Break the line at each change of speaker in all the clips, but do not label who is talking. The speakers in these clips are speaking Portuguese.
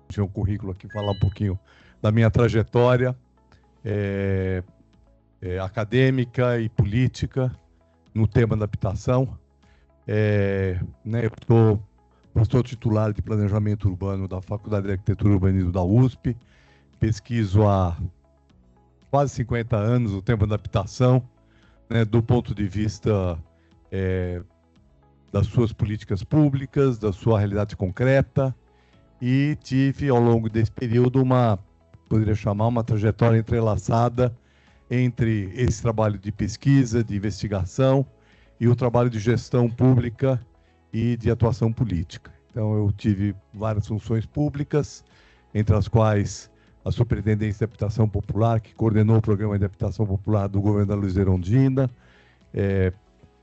tinha um currículo aqui, falar um pouquinho da minha trajetória acadêmica e política no tema da habitação. Eu sou professor titular de Planejamento Urbano da Faculdade de Arquitetura e Urbanismo da USP, pesquiso há quase 50 anos o tema da habitação, né, do ponto de vista das suas políticas públicas, da sua realidade concreta, e tive, ao longo desse período, poderia chamar uma trajetória entrelaçada entre esse trabalho de pesquisa, de investigação, e o trabalho de gestão pública e de atuação política. Então, eu tive várias funções públicas, entre as quais a Superintendência de Habitação Popular, que coordenou o Programa de Habitação Popular do governo da Luiz Erundina.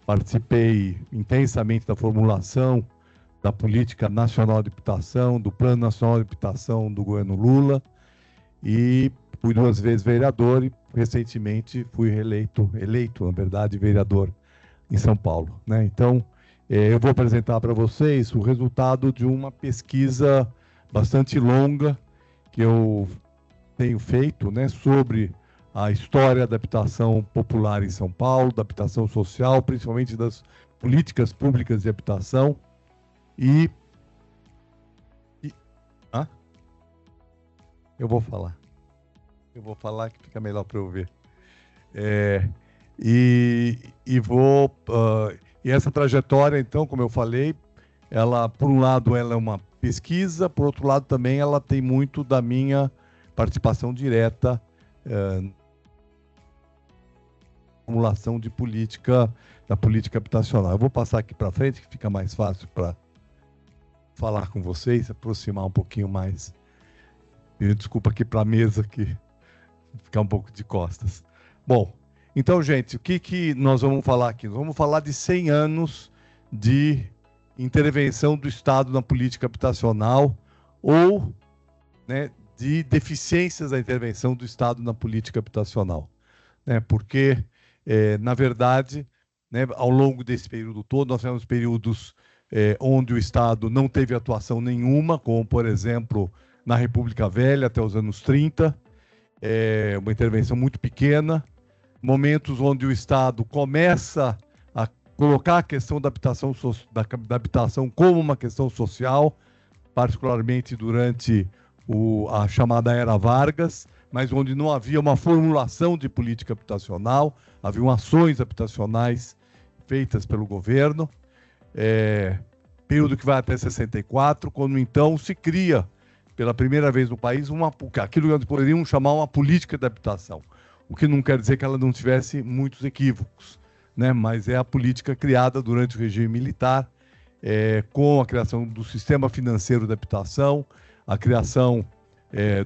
Participei intensamente da formulação da Política Nacional de Habitação, do Plano Nacional de Habitação do governo Lula, e fui 2 vezes vereador e recentemente fui eleito, na verdade, vereador em São Paulo, né? Então, eu vou apresentar para vocês o resultado de uma pesquisa bastante longa que eu tenho feito, né, sobre a história da habitação popular em São Paulo, da habitação social, principalmente das políticas públicas de habitação. Eu vou falar que fica melhor para eu ver. E essa trajetória, então, como eu falei, ela, por um lado, ela é uma pesquisa, por outro lado, também ela tem muito da minha participação direta na formulação de da política habitacional. Eu vou passar aqui para frente, que fica mais fácil para falar com vocês, aproximar um pouquinho mais. Desculpa aqui para a mesa, que ficar um pouco de costas. Bom, então, gente, o que nós vamos falar aqui? Nós vamos falar de 100 anos de intervenção do Estado na política habitacional ou, né, de deficiências da intervenção do Estado na política habitacional, né? Porque, na verdade, né, ao longo desse período todo, nós tivemos períodos onde o Estado não teve atuação nenhuma, como, por exemplo, na República Velha, até os anos 30, uma intervenção muito pequena, momentos onde o Estado começa a colocar a questão da habitação como uma questão social, particularmente durante a chamada Era Vargas, mas onde não havia uma formulação de política habitacional, haviam ações habitacionais feitas pelo governo, período que vai até 64, quando então se cria, pela primeira vez no país, aquilo que nós poderíamos chamar uma política de habitação. O que não quer dizer que ela não tivesse muitos equívocos, né? Mas é a política criada durante o regime militar, com a criação do Sistema Financeiro de Habitação, a criação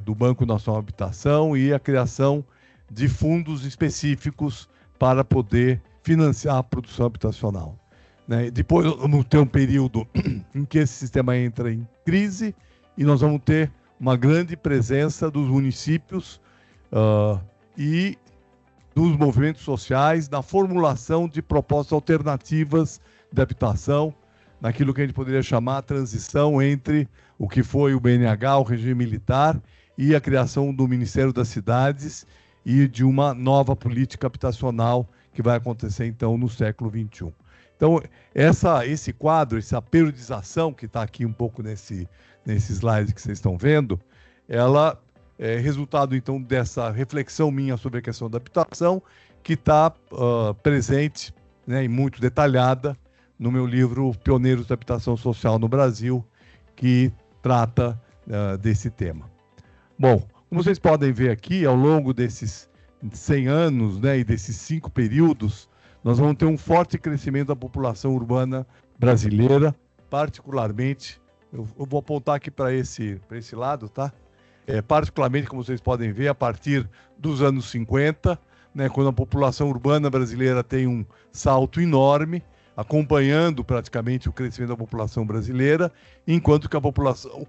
do Banco Nacional de Habitação e a criação de fundos específicos para poder financiar a produção habitacional, né? Depois vamos ter um período em que esse sistema entra em crise e nós vamos ter uma grande presença dos municípios e dos movimentos sociais na formulação de propostas alternativas de habitação, naquilo que a gente poderia chamar a transição entre o que foi o BNH, o regime militar, e a criação do Ministério das Cidades e de uma nova política habitacional que vai acontecer, então, no século XXI. Então, esse quadro, essa periodização que está aqui um pouco nesse slide que vocês estão vendo, ela é resultado, então, dessa reflexão minha sobre a questão da habitação, que está presente, né, e muito detalhada no meu livro Pioneiros da Habitação Social no Brasil, que trata desse tema. Bom, como vocês podem ver aqui, ao longo desses 100 anos, né, e desses 5 períodos, nós vamos ter um forte crescimento da população urbana brasileira, particularmente, eu vou apontar aqui para esse lado, tá? Particularmente, como vocês podem ver, a partir dos anos 50, né, quando a população urbana brasileira tem um salto enorme, acompanhando praticamente o crescimento da população brasileira, enquanto que a população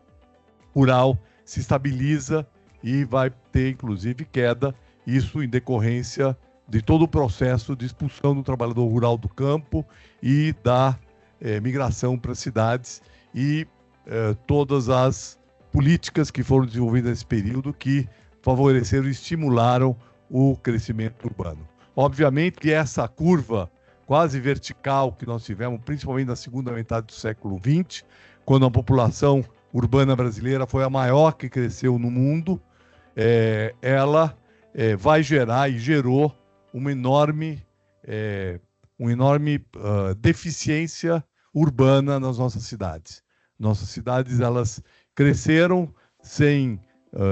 rural se estabiliza e vai ter, inclusive, queda, isso em decorrência de todo o processo de expulsão do trabalhador rural do campo e da migração para as cidades e todas as políticas que foram desenvolvidas nesse período que favoreceram e estimularam o crescimento urbano. Obviamente que essa curva quase vertical que nós tivemos, principalmente na segunda metade do século XX, quando a população urbana brasileira foi a maior que cresceu no mundo, ela vai gerar e gerou uma enorme deficiência urbana nas nossas cidades. Nossas cidades, elas cresceram sem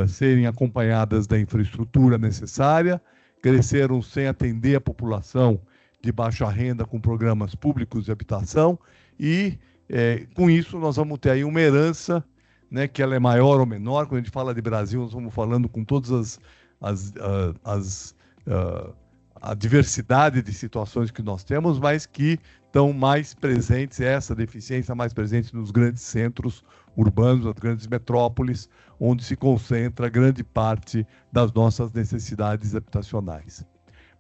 serem acompanhadas da infraestrutura necessária, cresceram sem atender a população de baixa renda com programas públicos de habitação e, com isso, nós vamos ter aí uma herança, né, que ela é maior ou menor. Quando a gente fala de Brasil, nós vamos falando com todas a diversidade de situações que nós temos, mas que estão mais presentes, essa deficiência mais presente nos grandes centros urbanos, nas grandes metrópoles, onde se concentra grande parte das nossas necessidades habitacionais.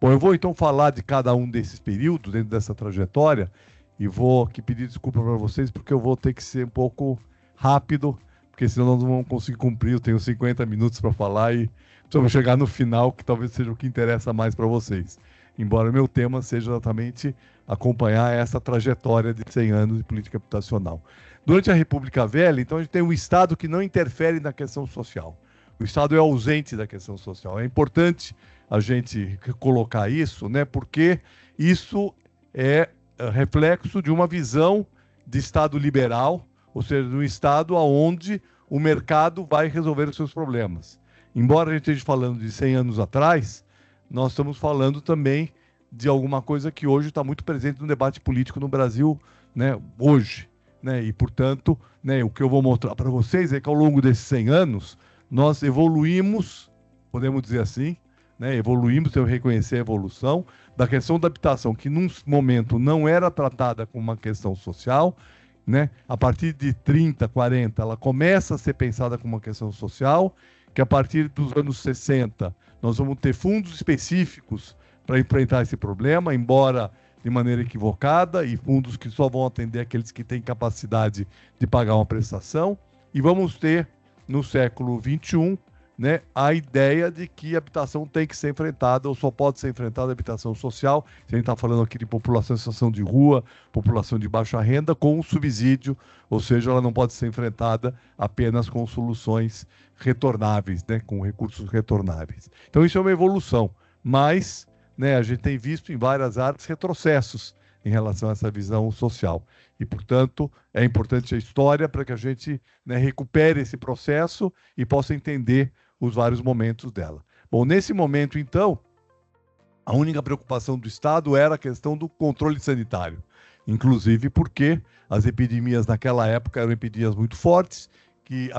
Bom, eu vou então falar de cada um desses períodos dentro dessa trajetória e vou aqui pedir desculpa para vocês, porque eu vou ter que ser um pouco rápido, porque senão nós não vamos conseguir cumprir. Eu tenho 50 minutos para falar e precisamos chegar no final, que talvez seja o que interessa mais para vocês. Embora o meu tema seja exatamente acompanhar essa trajetória de 100 anos de política habitacional. Durante a República Velha, então, a gente tem um Estado que não interfere na questão social. O Estado é ausente da questão social. É importante a gente colocar isso, né, porque isso é reflexo de uma visão de Estado liberal, ou seja, de um Estado onde o mercado vai resolver os seus problemas. Embora a gente esteja falando de 100 anos atrás, nós estamos falando também de alguma coisa que hoje está muito presente no debate político no Brasil, né, hoje. Né, e, portanto, né, o que eu vou mostrar para vocês é que ao longo desses 100 anos, nós evoluímos, podemos dizer assim, né, evoluímos, eu reconhecer a evolução da questão da habitação, que num momento não era tratada como uma questão social, né, a partir de 30, 40, ela começa a ser pensada como uma questão social, que a partir dos anos 60 nós vamos ter fundos específicos para enfrentar esse problema, embora de maneira equivocada, e fundos que só vão atender aqueles que têm capacidade de pagar uma prestação, e vamos ter no século XXI, né, a ideia de que a habitação tem que ser enfrentada, ou só pode ser enfrentada a habitação social, se a gente está falando aqui de população em situação de rua, população de baixa renda, com um subsídio, ou seja, ela não pode ser enfrentada apenas com soluções retornáveis, né, com recursos retornáveis. Então isso é uma evolução, mas, né, a gente tem visto em várias áreas retrocessos em relação a essa visão social. E, portanto, é importante a história para que a gente, né, recupere esse processo e possa entender os vários momentos dela. Bom, nesse momento, então, a única preocupação do Estado era a questão do controle sanitário, inclusive porque as epidemias naquela época eram epidemias muito fortes, que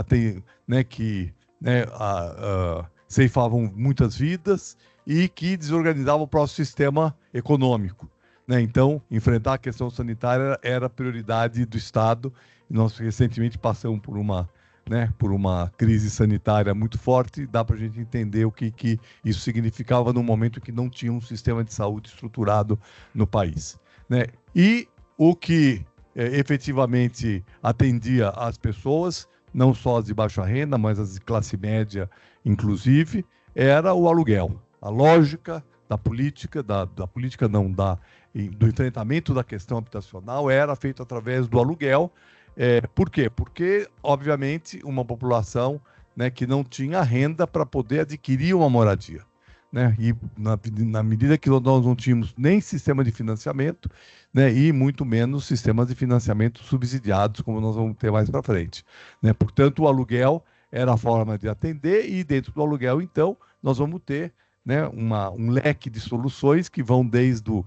ceifavam muitas vidas e que desorganizavam o próprio sistema econômico. Né? Então, enfrentar a questão sanitária era a prioridade do Estado. E nós recentemente passamos por uma crise sanitária muito forte. Dá para a gente entender o que isso significava no momento que não tinha um sistema de saúde estruturado no país. Né? E o que efetivamente atendia às pessoas, não só as de baixa renda, mas as de classe média, inclusive, era o aluguel. A lógica da política, do enfrentamento da questão habitacional era feito através do aluguel. Por quê? Porque, obviamente, uma população, né, que não tinha renda para poder adquirir uma moradia. Né? E na medida que nós não tínhamos nem sistema de financiamento, né, e muito menos sistemas de financiamento subsidiados, como nós vamos ter mais para frente. Né? Portanto, o aluguel era a forma de atender, e dentro do aluguel, então, nós vamos ter, né, um leque de soluções que vão desde o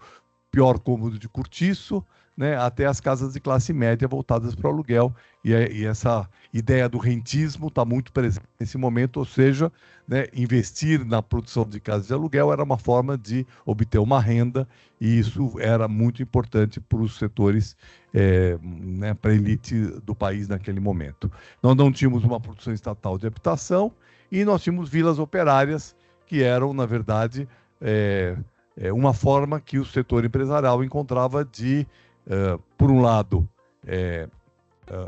pior cômodo de cortiço, né, até as casas de classe média voltadas para o aluguel. E essa ideia do rentismo está muito presente nesse momento, ou seja, né, investir na produção de casas de aluguel era uma forma de obter uma renda, e isso era muito importante para os setores, né, para a elite do país naquele momento. Nós não tínhamos uma produção estatal de habitação e nós tínhamos vilas operárias, que eram, na verdade, uma forma que o setor empresarial encontrava de, por um lado,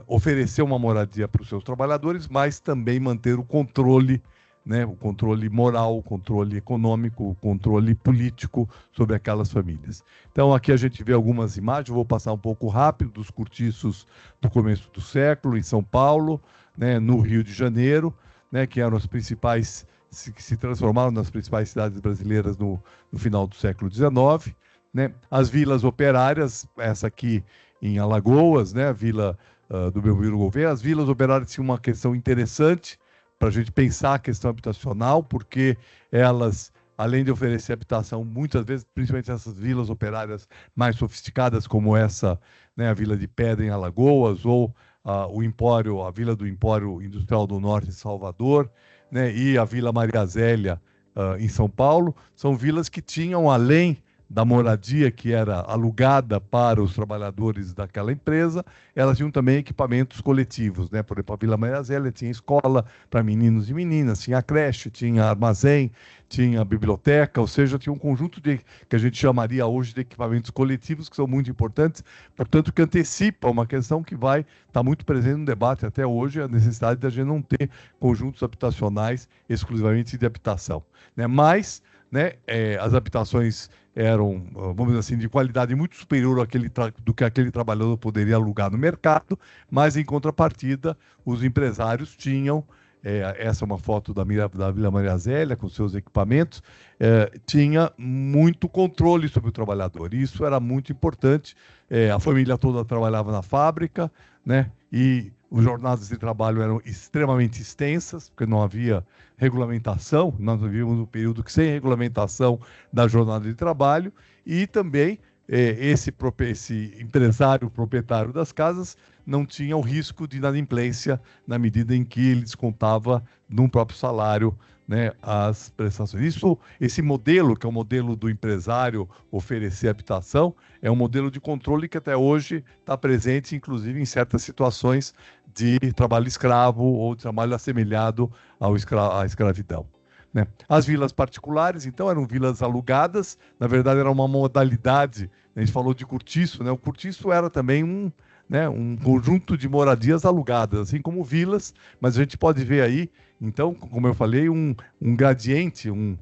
oferecer uma moradia para os seus trabalhadores, mas também manter o controle, né, o controle moral, o controle econômico, o controle político sobre aquelas famílias. Então, aqui a gente vê algumas imagens, eu vou passar um pouco rápido, dos cortiços do começo do século, em São Paulo, né, no Rio de Janeiro, né, que eram as principais, que se transformaram nas principais cidades brasileiras no final do século XIX, né? As vilas operárias, essa aqui em Alagoas, né, a vila do Belmiro Gouveia, as vilas operárias tinham uma questão interessante para a gente pensar a questão habitacional, porque elas, além de oferecer habitação, muitas vezes, principalmente essas vilas operárias mais sofisticadas, como essa, né, a Vila de Pedra em Alagoas, ou o Empório, a Vila do Empório Industrial do Norte em Salvador, né, e a Vila Maria Zélia em São Paulo, são vilas que tinham, além da moradia que era alugada para os trabalhadores daquela empresa, elas tinham também equipamentos coletivos, né? Por exemplo, a Vila Maria Zélia tinha escola para meninos e meninas, tinha creche, tinha armazém, tinha biblioteca, ou seja, tinha um conjunto de que a gente chamaria hoje de equipamentos coletivos que são muito importantes, portanto que antecipa uma questão que vai estar muito presente no debate até hoje, a necessidade de a gente não ter conjuntos habitacionais exclusivamente de habitação, né? Mas, né, as habitações eram, vamos dizer assim, de qualidade muito superior do que aquele trabalhador poderia alugar no mercado, mas, em contrapartida, os empresários tinham, essa é uma foto da Vila Maria Zélia, com seus equipamentos, tinha muito controle sobre o trabalhador. Isso era muito importante. A família toda trabalhava na fábrica, né, e as jornadas de trabalho eram extremamente extensas, porque não havia regulamentação, nós vivíamos um período que sem regulamentação da jornada de trabalho, e também esse empresário proprietário das casas não tinha o risco de inadimplência na medida em que ele descontava num próprio salário, né, as prestações. Esse modelo, que é o modelo do empresário oferecer habitação, é um modelo de controle que até hoje está presente, inclusive, em certas situações de trabalho escravo ou de trabalho assemelhado à escravidão, né? As vilas particulares, então, eram vilas alugadas, na verdade era uma modalidade, a gente falou de cortiço, né? O cortiço era também um conjunto de moradias alugadas, assim como vilas, mas a gente pode ver aí, então, como eu falei, um gradiente, um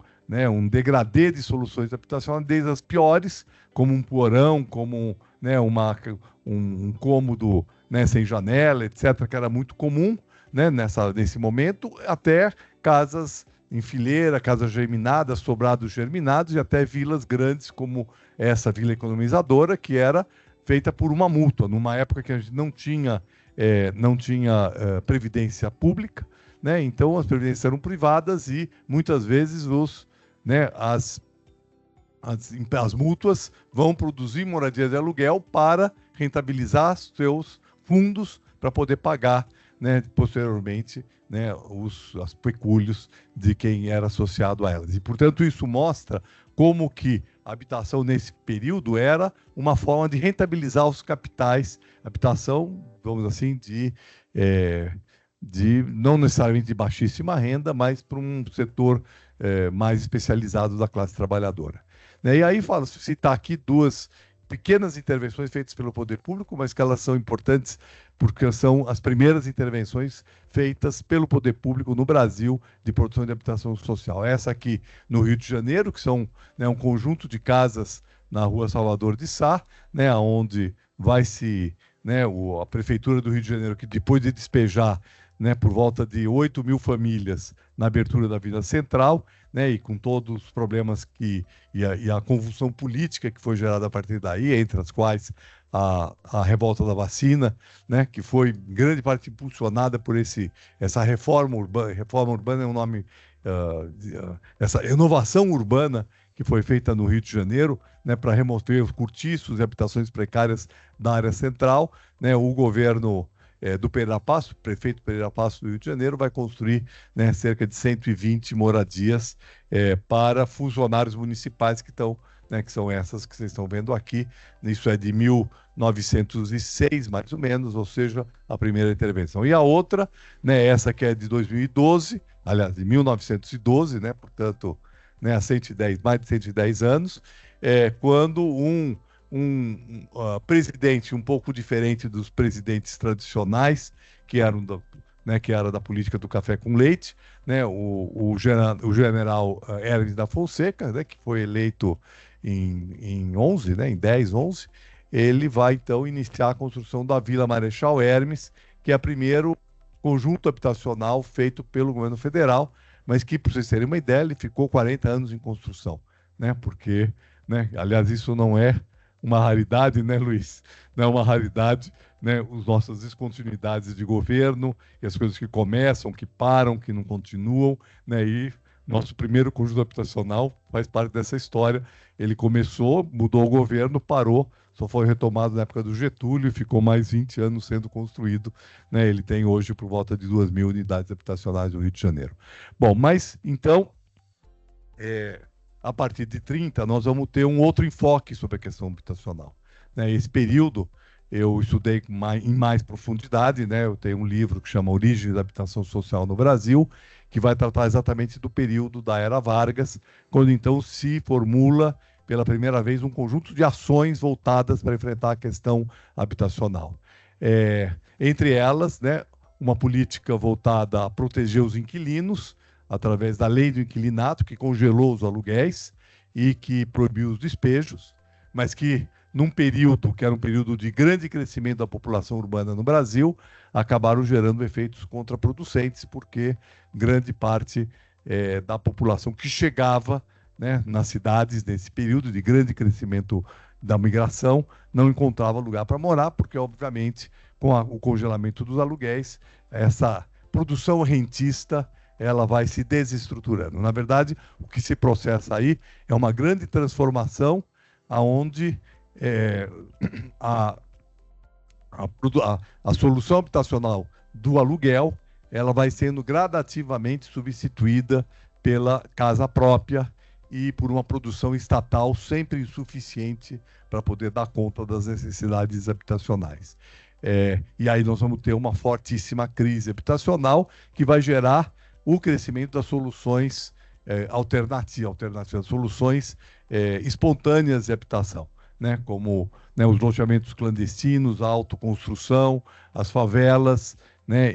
degradê de soluções habitacionais, desde as piores, como um porão, como, né, um cômodo, né, sem janela, etc., que era muito comum, né, nesse momento, até casas em fileira, casas germinadas, sobrados germinados, e até vilas grandes, como essa vila economizadora, que era feita por uma mútua, numa época que a gente não tinha previdência pública, né? Então as previdências eram privadas e muitas vezes as mútuas vão produzir moradia de aluguel para rentabilizar seus fundos para poder pagar, né, posteriormente, né, os pecúlios de quem era associado a elas. E, portanto, isso mostra como que a habitação nesse período era uma forma de rentabilizar os capitais, habitação, vamos assim, de não necessariamente de baixíssima renda, mas para um setor mais especializado da classe trabalhadora, né? E aí citar aqui duas pequenas intervenções feitas pelo poder público, mas que elas são importantes porque são as primeiras intervenções feitas pelo poder público no Brasil de produção de habitação social. Essa aqui no Rio de Janeiro, que são, né, um conjunto de casas na Rua Salvador de Sá, né, onde a Prefeitura do Rio de Janeiro, que depois de despejar, né, por volta de 8 mil famílias na abertura da Avenida Central, né, e com todos os problemas e a convulsão política que foi gerada a partir daí, entre as quais a revolta da vacina, né, que foi em grande parte impulsionada por essa reforma urbana. Reforma urbana é um nome, essa renovação urbana que foi feita no Rio de Janeiro, né, para remover os cortiços e habitações precárias da área central, né. O governo do Pereira Passos, prefeito Pereira Passos do Rio de Janeiro, vai construir, né, cerca de 120 moradias para funcionários municipais que são essas que vocês estão vendo aqui. Isso é de 1906, mais ou menos, ou seja, a primeira intervenção. E a outra, né, essa que é de 2012, aliás, de 1912, né, portanto, né, mais de 110 anos, quando um presidente um pouco diferente dos presidentes tradicionais, que eram que era da política do café com leite, né, o general Hermes da Fonseca, né, que foi eleito em 11, né, em 10, 11, ele vai então iniciar a construção da Vila Marechal Hermes, que é o primeiro conjunto habitacional feito pelo governo federal, mas que, para vocês terem uma ideia, ele ficou 40 anos em construção, né, porque, né, aliás, isso não é uma raridade, né, Luiz? Não é uma raridade, né, as nossas descontinuidades de governo, e as coisas que começam, que param, que não continuam, né, e nosso primeiro conjunto habitacional faz parte dessa história. Ele começou, mudou o governo, parou, só foi retomado na época do Getúlio e ficou mais 20 anos sendo construído, né? Ele tem hoje por volta de 2.000 unidades habitacionais no Rio de Janeiro. Bom, mas então, a partir de 30, nós vamos ter um outro enfoque sobre a questão habitacional, né? Esse período eu estudei em mais profundidade, né? Eu tenho um livro que chama Origem da Habitação Social no Brasil, que vai tratar exatamente do período da Era Vargas, quando então se formula pela primeira vez um conjunto de ações voltadas para enfrentar a questão habitacional. Entre elas, né, uma política voltada a proteger os inquilinos, através da lei do inquilinato, que congelou os aluguéis e que proibiu os despejos, mas que, num período que era um período de grande crescimento da população urbana no Brasil, acabaram gerando efeitos contraproducentes, porque grande parte da população que chegava, né, nas cidades nesse período de grande crescimento da migração não encontrava lugar para morar, porque, obviamente, com o congelamento dos aluguéis, essa produção rentista ela vai se desestruturando. Na verdade, o que se processa aí é uma grande transformação aonde a solução habitacional do aluguel ela vai sendo gradativamente substituída pela casa própria e por uma produção estatal sempre insuficiente para poder dar conta das necessidades habitacionais. E aí nós vamos ter uma fortíssima crise habitacional que vai gerar o crescimento das soluções alternativas, soluções espontâneas de habitação, né? Como, né, os loteamentos clandestinos, a autoconstrução, as favelas, né?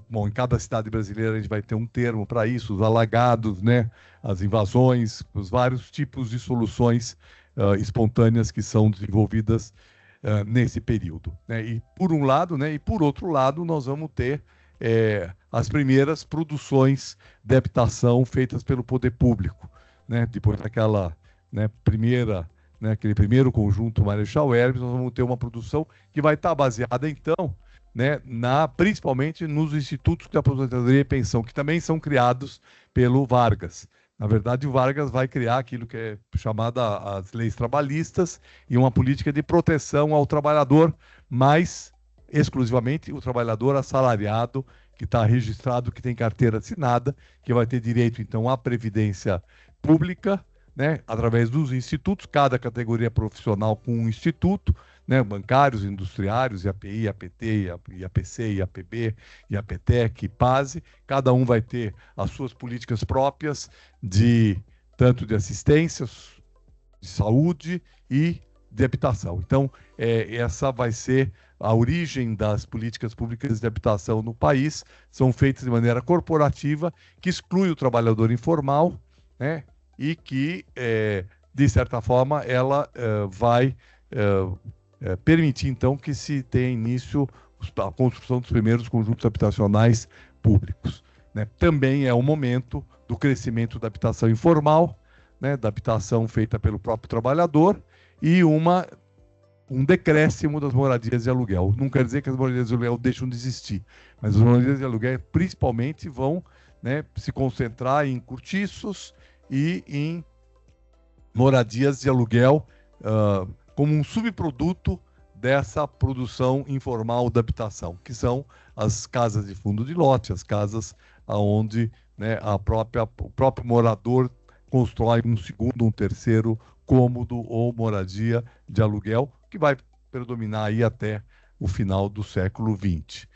Bom, em cada cidade brasileira a gente vai ter um termo para isso, os alagados, né? As invasões, os vários tipos de soluções espontâneas que são desenvolvidas nesse período, né? E por um lado, né? E por outro lado, nós vamos ter as primeiras produções de habitação feitas pelo poder público, né? Depois daquela, né, aquele primeiro conjunto Marechal Hermes, nós vamos ter uma produção que vai estar baseada, então, né, principalmente nos institutos de aposentadoria e pensão, que também são criados pelo Vargas. Na verdade, o Vargas vai criar aquilo que é chamada as leis trabalhistas e uma política de proteção ao trabalhador, mas exclusivamente o trabalhador assalariado, que está registrado, que tem carteira assinada, que vai ter direito, então, à previdência pública, né, através dos institutos, cada categoria profissional com um instituto, né, bancários, industriários, IAPI, IAPT, IAPC, IAPB, IAPTEC, IPASE, cada um vai ter as suas políticas próprias, tanto de assistência, de saúde e de habitação. Então, essa vai ser a origem das políticas públicas de habitação no país, são feitas de maneira corporativa, que exclui o trabalhador informal, né, e que, de certa forma, ela vai permitir, então, que se tenha início a construção dos primeiros conjuntos habitacionais públicos, né? Também é o momento do crescimento da habitação informal, né, da habitação feita pelo próprio trabalhador, e um decréscimo das moradias de aluguel. Não quer dizer que as moradias de aluguel deixam de existir, mas as moradias de aluguel principalmente vão, né, se concentrar em cortiços e em moradias de aluguel como um subproduto dessa produção informal da habitação, que são as casas de fundo de lote, as casas onde, né, o próprio morador constrói um segundo, um terceiro cômodo ou moradia de aluguel, que vai predominar aí até o final do século XX.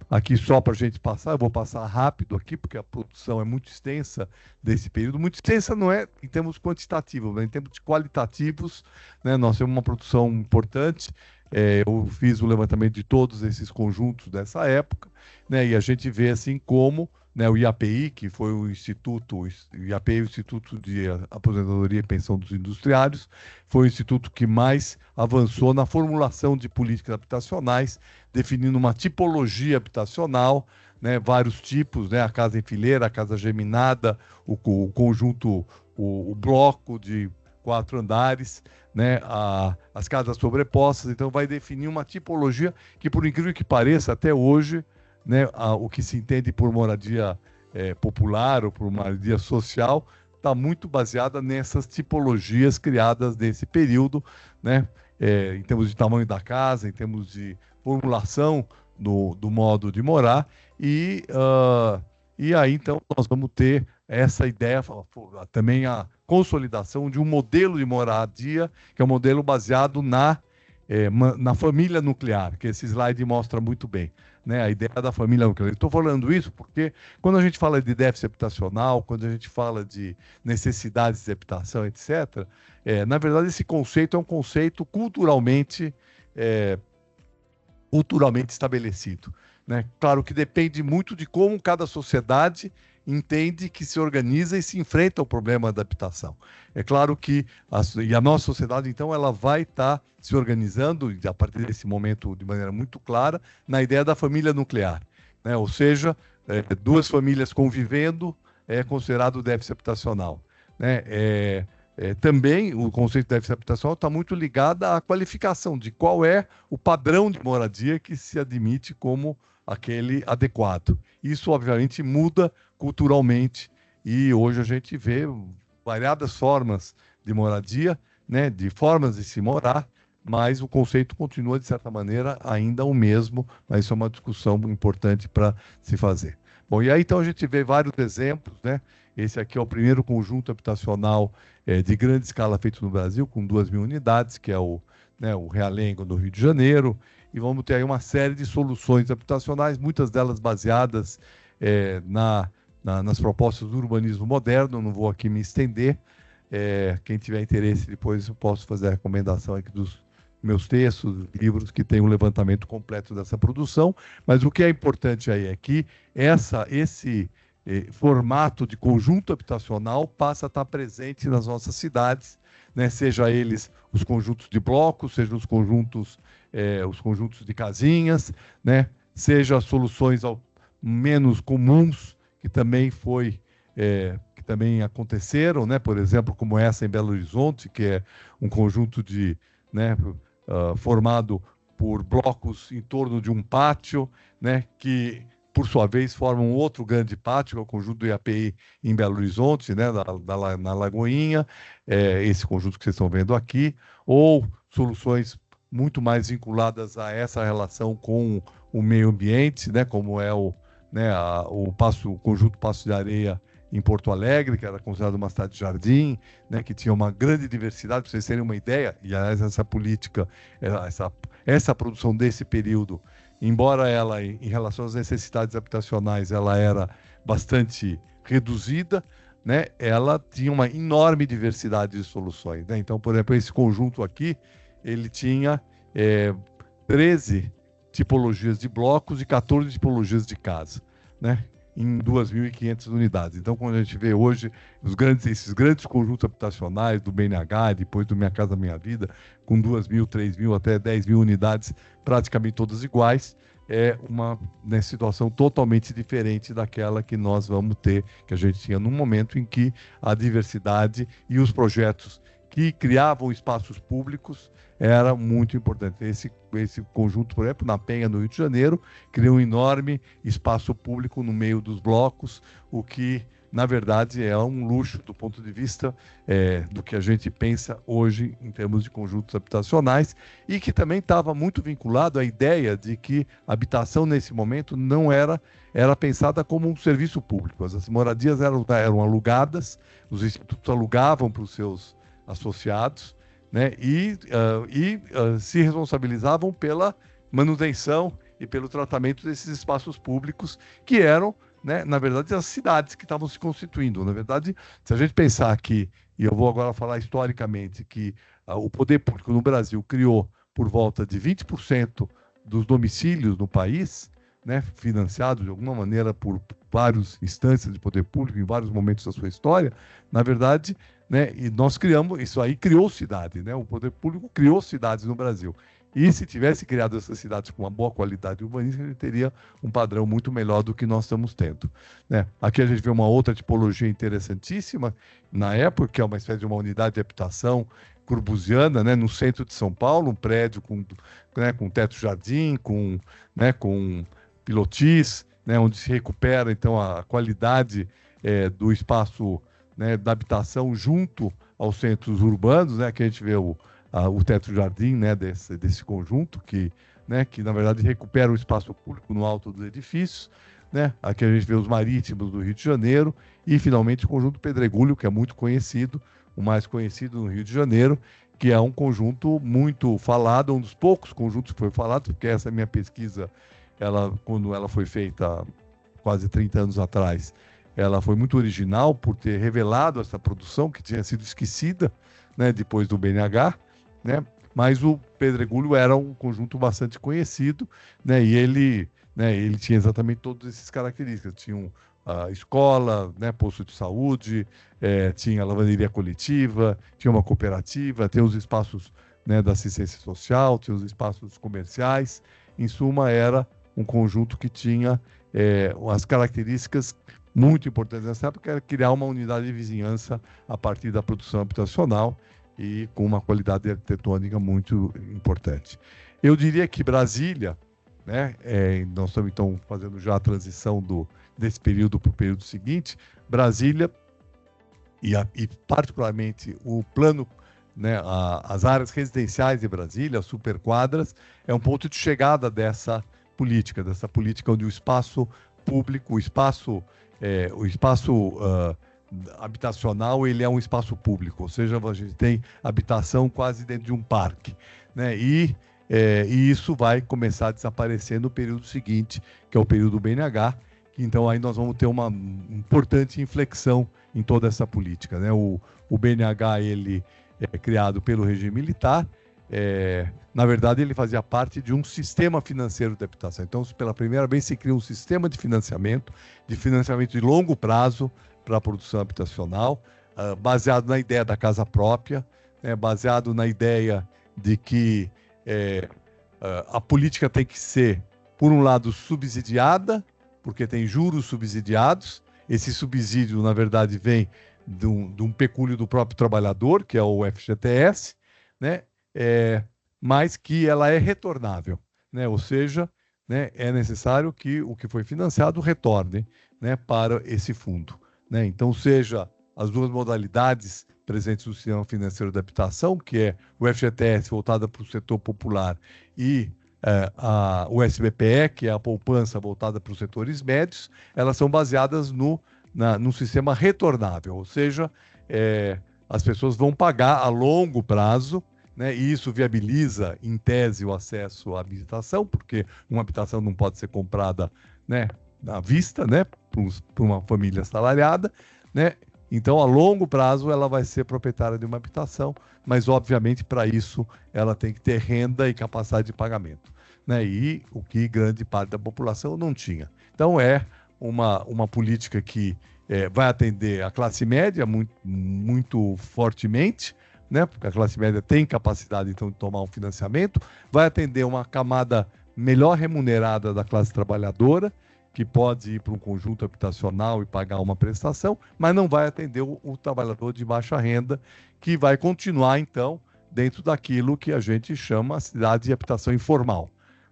Aqui só para a gente passar, eu vou passar rápido aqui, porque a produção é muito extensa desse período. Muito extensa não é em termos quantitativos, mas em termos qualitativos, né? Nós temos uma produção importante. Eu fiz o levantamento de todos esses conjuntos dessa época, né? E a gente vê assim como, né, o IAPI, que foi o IAPI, o Instituto de Aposentadoria e Pensão dos Industriários, foi o instituto que mais avançou na formulação de políticas habitacionais, definindo uma tipologia habitacional, né, vários tipos, né, a casa em fileira, a casa geminada, o conjunto, o bloco de 4 andares, né, as casas sobrepostas. Então vai definir uma tipologia que, por incrível que pareça, até hoje, né, o que se entende por moradia popular ou por moradia social está muito baseada nessas tipologias criadas nesse período, né, em termos de tamanho da casa, em termos de formulação do modo de morar, e aí então nós vamos ter essa ideia, também a consolidação de um modelo de moradia, que é um modelo baseado na família nuclear, que esse slide mostra muito bem, né? A ideia da família nuclear. Estou falando isso porque quando a gente fala de déficit habitacional, quando a gente fala de necessidades de habitação, etc., na verdade esse conceito é um conceito culturalmente estabelecido, né? Claro que depende muito de como cada sociedade entende que se organiza e se enfrenta o problema da habitação. É claro que a nossa sociedade, então, ela vai estar se organizando, a partir desse momento, de maneira muito clara, na ideia da família nuclear, né? Ou seja, duas famílias convivendo é considerado déficit habitacional, né? Também o conceito de déficit habitacional está muito ligado à qualificação de qual é o padrão de moradia que se admite como aquele adequado. Isso, obviamente, muda culturalmente e hoje a gente vê variadas formas de moradia, né, de formas de se morar, mas o conceito continua, de certa maneira, ainda o mesmo, mas isso é uma discussão importante para se fazer. Bom, e aí então a gente vê vários exemplos, né? Esse aqui é o primeiro conjunto habitacional de grande escala feito no Brasil, com 2.000 unidades, que é o Realengo, no Rio de Janeiro, e vamos ter aí uma série de soluções habitacionais, muitas delas baseadas nas propostas do urbanismo moderno. Não vou aqui me estender. Quem tiver interesse, depois eu posso fazer a recomendação aqui dos meus textos, livros que têm um levantamento completo dessa produção. Mas o que é importante aí é que esse formato de conjunto habitacional passa a estar presente nas nossas cidades, né? Seja eles os conjuntos de blocos, seja os conjuntos de casinhas, né? Seja soluções menos comuns que também que também aconteceram, né? Por exemplo, como essa em Belo Horizonte, que é um conjunto formado por blocos em torno de um pátio, né? Que por sua vez formam outro grande pátio, que é o conjunto do IAPI em Belo Horizonte, né? Na Lagoinha, esse conjunto que vocês estão vendo aqui, ou soluções muito mais vinculadas a essa relação com o meio ambiente, né? Como é o conjunto Passo de Areia em Porto Alegre, que era considerado uma cidade de jardim, né, que tinha uma grande diversidade. Para vocês terem uma ideia, e aliás, essa política, essa produção desse período, embora ela, em relação às necessidades habitacionais, ela era bastante reduzida, né, ela tinha uma enorme diversidade de soluções, né? Então, por exemplo, esse conjunto aqui, ele tinha 13 tipologias de blocos e 14 tipologias de casa, né? Em 2.500 unidades. Então, quando a gente vê hoje esses grandes conjuntos habitacionais do BNH, depois do Minha Casa Minha Vida, com 2.000, 3.000, até 10.000 unidades, praticamente todas iguais, é uma situação totalmente diferente daquela que nós vamos ter, que a gente tinha num momento em que a diversidade e os projetos que criavam espaços públicos era muito importante. Esse conjunto, por exemplo, na Penha, no Rio de Janeiro, criou um enorme espaço público no meio dos blocos, o que, na verdade, é um luxo do ponto de vista do que a gente pensa hoje em termos de conjuntos habitacionais, e que também estava muito vinculado à ideia de que a habitação, nesse momento, não era pensada como um serviço público. As moradias eram alugadas, os institutos alugavam para os seus associados, né, e se responsabilizavam pela manutenção e pelo tratamento desses espaços públicos que eram, né, na verdade, as cidades que estavam se constituindo. Na verdade, se a gente pensar que, e eu vou agora falar historicamente, que o poder público no Brasil criou por volta de 20% dos domicílios no país, né, financiados de alguma maneira por várias instâncias de poder público em vários momentos da sua história, na verdade, né, e nós criamos, isso aí criou cidade, né, o poder público criou cidades no Brasil. E se tivesse criado essas cidades com uma boa qualidade urbanística, a gente teria um padrão muito melhor do que nós estamos tendo, né? Aqui a gente vê uma outra tipologia interessantíssima, na época, que é uma espécie de uma unidade de habitação corbusiana, né, no centro de São Paulo, um prédio com, né, com teto-jardim, né, com pilotis, né, onde se recupera, então, a qualidade do espaço, né, da habitação junto aos centros urbanos, né, que a gente vê o teto-jardim, né, desse conjunto, né, que, na verdade, recupera o espaço público no alto dos edifícios. Né? Aqui a gente vê os marítimos do Rio de Janeiro e, finalmente, o conjunto Pedregulho, que é muito conhecido, o mais conhecido no Rio de Janeiro, que é um conjunto muito falado, um dos poucos conjuntos que foi falado, porque essa minha pesquisa, quando ela foi feita quase 30 anos atrás, ela foi muito original por ter revelado essa produção que tinha sido esquecida, né, depois do BNH, né? Mas o Pedregulho era um conjunto bastante conhecido, né? E ele tinha exatamente todas essas características. Tinha escola, né, posto de saúde, tinha lavanderia coletiva, tinha uma cooperativa, tem os espaços, né, da assistência social, tinha os espaços comerciais. Em suma, era um conjunto que tinha as características muito importantes nessa época, era criar uma unidade de vizinhança a partir da produção habitacional e com uma qualidade arquitetônica muito importante. Eu diria que Brasília, né, nós estamos então fazendo já a transição desse período para o período seguinte, Brasília e particularmente o plano, né, as áreas residenciais de Brasília, as superquadras, é um ponto de chegada dessa política onde o espaço público, o espaço habitacional, ele é um espaço público, ou seja, a gente tem habitação quase dentro de um parque, né? E isso vai começar a desaparecer no período seguinte, que é o período BNH, que então aí nós vamos ter uma importante inflexão em toda essa política, né? O BNH, ele é criado pelo regime militar, na verdade ele fazia parte de um sistema financeiro de habitação. Então, pela primeira vez se cria um sistema de financiamento de longo prazo para a produção habitacional, baseado na ideia da casa própria, né, baseado na ideia de que a política tem que ser, por um lado, subsidiada, porque tem juros subsidiados. Esse subsídio, na verdade, vem de um pecúlio do próprio trabalhador, que é o FGTS, né, mas que ela é retornável, né, ou seja, né, é necessário que o que foi financiado retorne, né, para esse fundo. Né? Então, seja as duas modalidades presentes no sistema financeiro de habitação, que é o FGTS voltada para o setor popular e o SBPE, que é a poupança voltada para os setores médios, elas são baseadas num sistema retornável, ou seja, as pessoas vão pagar a longo prazo, né, e isso viabiliza, em tese, o acesso à habitação, porque uma habitação não pode ser comprada, né, à vista, né, para uma família assalariada, né? Então, a longo prazo, ela vai ser proprietária de uma habitação, mas, obviamente, para isso, ela tem que ter renda e capacidade de pagamento, né? E o que grande parte da população não tinha. Então, é uma política que vai atender a classe média muito, muito fortemente, né? Porque a classe média tem capacidade, então, de tomar um financiamento, vai atender uma camada melhor remunerada da classe trabalhadora, que pode ir para um conjunto habitacional e pagar uma prestação, mas não vai atender o trabalhador de baixa renda, que vai continuar, então, dentro daquilo que a gente chama a cidade de habitação informal,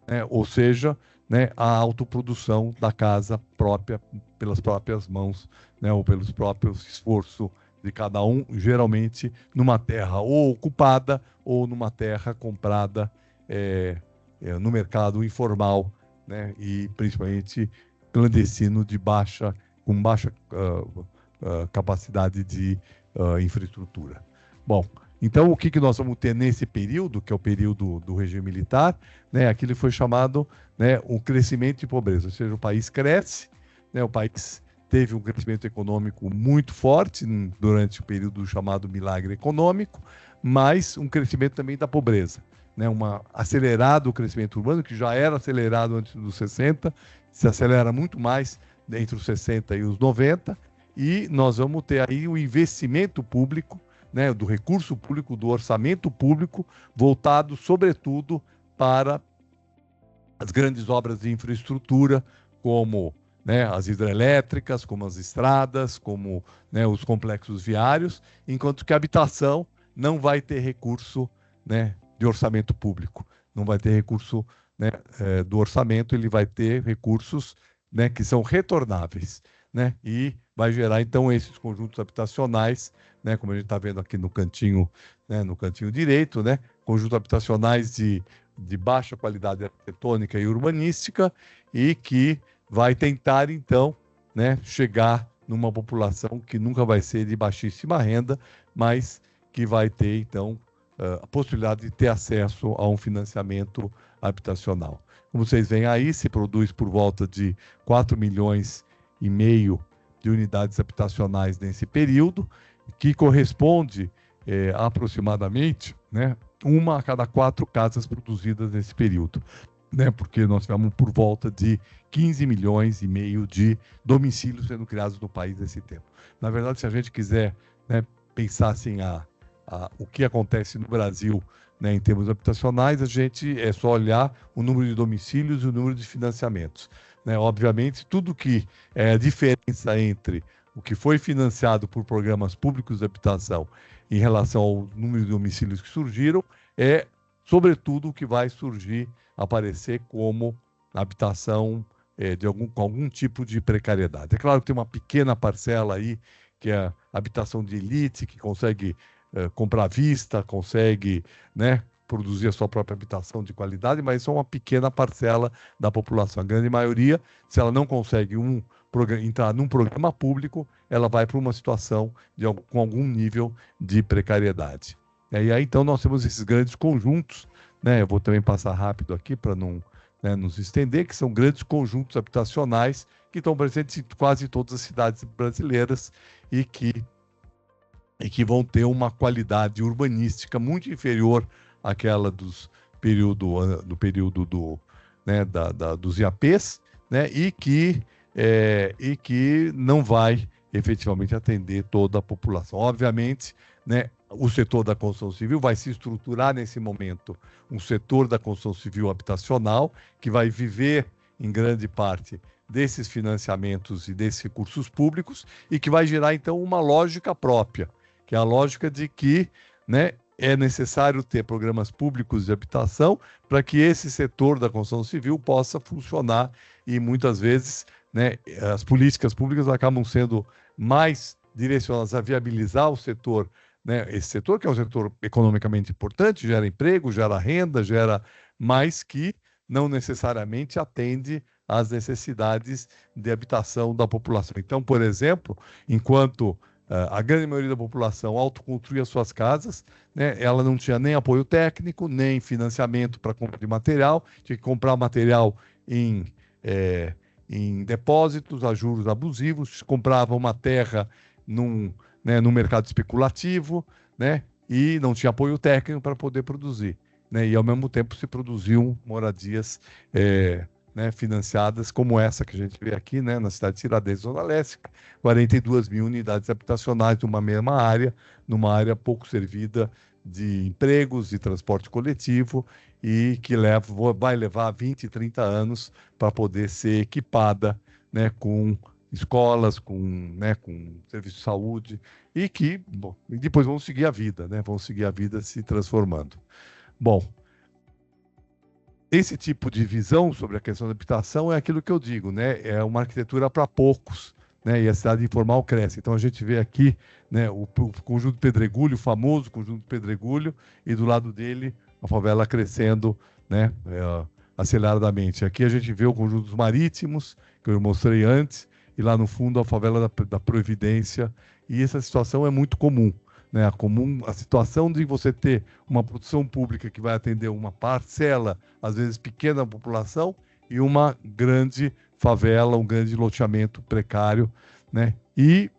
né? Ou seja, né, a autoprodução da casa própria, pelas próprias mãos, né, ou pelos próprios esforços de cada um, geralmente numa terra ou ocupada ou numa terra comprada no mercado informal, né, e principalmente clandestino com baixa capacidade de infraestrutura. Bom, Então, o que nós vamos ter nesse período, que é o período do regime militar, né, aquilo foi chamado, né, o crescimento de pobreza, ou seja, o país cresce, né, o país teve um crescimento econômico muito forte durante o período chamado milagre econômico, mas um crescimento também da pobreza, né, acelerado o crescimento urbano, que já era acelerado antes dos 60, se acelera muito mais entre os 60 e os 90, e nós vamos ter aí o investimento público, né, do recurso público, do orçamento público, voltado, sobretudo, para as grandes obras de infraestrutura, como, né, as hidrelétricas, como as estradas, como, né, os complexos viários, enquanto que a habitação não vai ter recurso, né, de orçamento público, não vai ter recurso, né, do orçamento, ele vai ter recursos, né, que são retornáveis, né, e vai gerar, então, esses conjuntos habitacionais, né, como a gente está vendo aqui no cantinho, né, no cantinho direito, né, conjuntos habitacionais de baixa qualidade arquitetônica e urbanística, e que vai tentar, então, né, chegar numa população que nunca vai ser de baixíssima renda, mas que vai ter, então, a possibilidade de ter acesso a um financiamento habitacional. Como vocês veem aí, se produz por volta de 4,5 milhões de unidades habitacionais nesse período, que corresponde aproximadamente, né, 1 a cada 4 casas produzidas nesse período, né, porque nós tivemos por volta de 15,5 milhões de domicílios sendo criados no país nesse tempo. Na verdade, se a gente quiser, né, pensar assim, o que acontece no Brasil, né, em termos habitacionais, a gente é só olhar o número de domicílios e o número de financiamentos, né? Obviamente, tudo que é a diferença entre o que foi financiado por programas públicos de habitação em relação ao número de domicílios que surgiram é, sobretudo, o que vai surgir, aparecer como habitação com algum tipo de precariedade. É claro que tem uma pequena parcela aí, que é a habitação de elite, que consegue comprar à vista, consegue, né, produzir a sua própria habitação de qualidade, mas isso é uma pequena parcela da população. A grande maioria, se ela não consegue entrar num programa público, ela vai para uma situação com algum nível de precariedade. E aí, então, nós temos esses grandes conjuntos, né, eu vou também passar rápido aqui para não, né, nos estender, que são grandes conjuntos habitacionais que estão presentes em quase todas as cidades brasileiras e que vão ter uma qualidade urbanística muito inferior àquela do período né, dos IAPs, né, e que não vai efetivamente atender toda a população. Obviamente, né, o setor da construção civil vai se estruturar nesse momento, um setor da construção civil habitacional que vai viver em grande parte desses financiamentos e desses recursos públicos e que vai gerar, então, uma lógica própria, que é a lógica de que, né, é necessário ter programas públicos de habitação para que esse setor da construção civil possa funcionar e, muitas vezes, né, as políticas públicas acabam sendo mais direcionadas a viabilizar o setor, né, esse setor que é um setor economicamente importante, gera emprego, gera renda, mas que não necessariamente atende às necessidades de habitação da população. Então, por exemplo, enquanto a grande maioria da população autoconstruía suas casas, né, ela não tinha nem apoio técnico, nem financiamento para compra de material, tinha que comprar material em depósitos a juros abusivos, comprava uma terra num mercado especulativo, né, e não tinha apoio técnico para poder produzir, né, e ao mesmo tempo se produziam moradias né, financiadas como essa que a gente vê aqui, né, na cidade de Tiradentes, Zona Leste, 42 mil unidades habitacionais numa mesma área, numa área pouco servida de empregos, de transporte coletivo, e que vai levar 20, 30 anos para poder ser equipada, né, com escolas, com serviço de saúde, e que depois vão seguir a vida, né, vão seguir a vida se transformando. Bom, esse tipo de visão sobre a questão da habitação é aquilo que eu digo, né? É uma arquitetura para poucos, né? E a cidade informal cresce. Então a gente vê aqui, né, o conjunto Pedregulho, o famoso conjunto Pedregulho, e do lado dele a favela crescendo, né, aceleradamente. Aqui a gente vê o conjunto dos Marítimos, que eu mostrei antes, e lá no fundo a favela da Providência. E essa situação é muito comum, né? A situação de você ter uma produção pública que vai atender uma parcela, às vezes pequena da população, e uma grande favela, um grande loteamento precário, né? E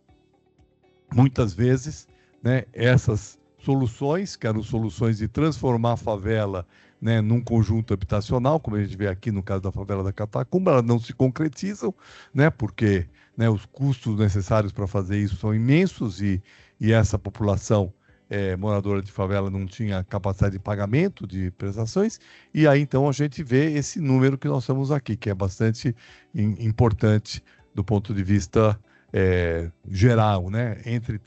muitas vezes, né, essas soluções, que eram soluções de transformar a favela, né, num conjunto habitacional, como a gente vê aqui no caso da favela da Catacumba, elas não se concretizam, né, porque, né, os custos necessários para fazer isso são imensos e essa população moradora de favela não tinha capacidade de pagamento de prestações, e aí então a gente vê esse número que nós temos aqui, que é bastante importante do ponto de vista geral, né? Entre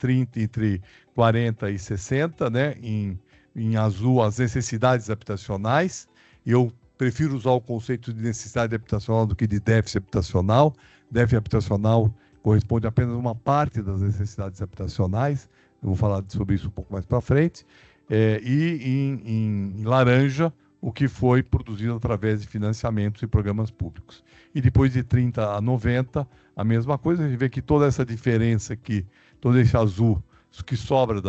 40 e 60, né? Em azul, as necessidades habitacionais. E eu prefiro usar o conceito de necessidade habitacional do que de déficit habitacional. Déficit habitacional corresponde apenas a uma parte das necessidades habitacionais. Eu vou falar sobre isso um pouco mais para frente. E em laranja, o que foi produzido através de financiamentos e programas públicos. E depois de 30 a 90, a mesma coisa, a gente vê que toda essa diferença aqui, todo esse azul que sobra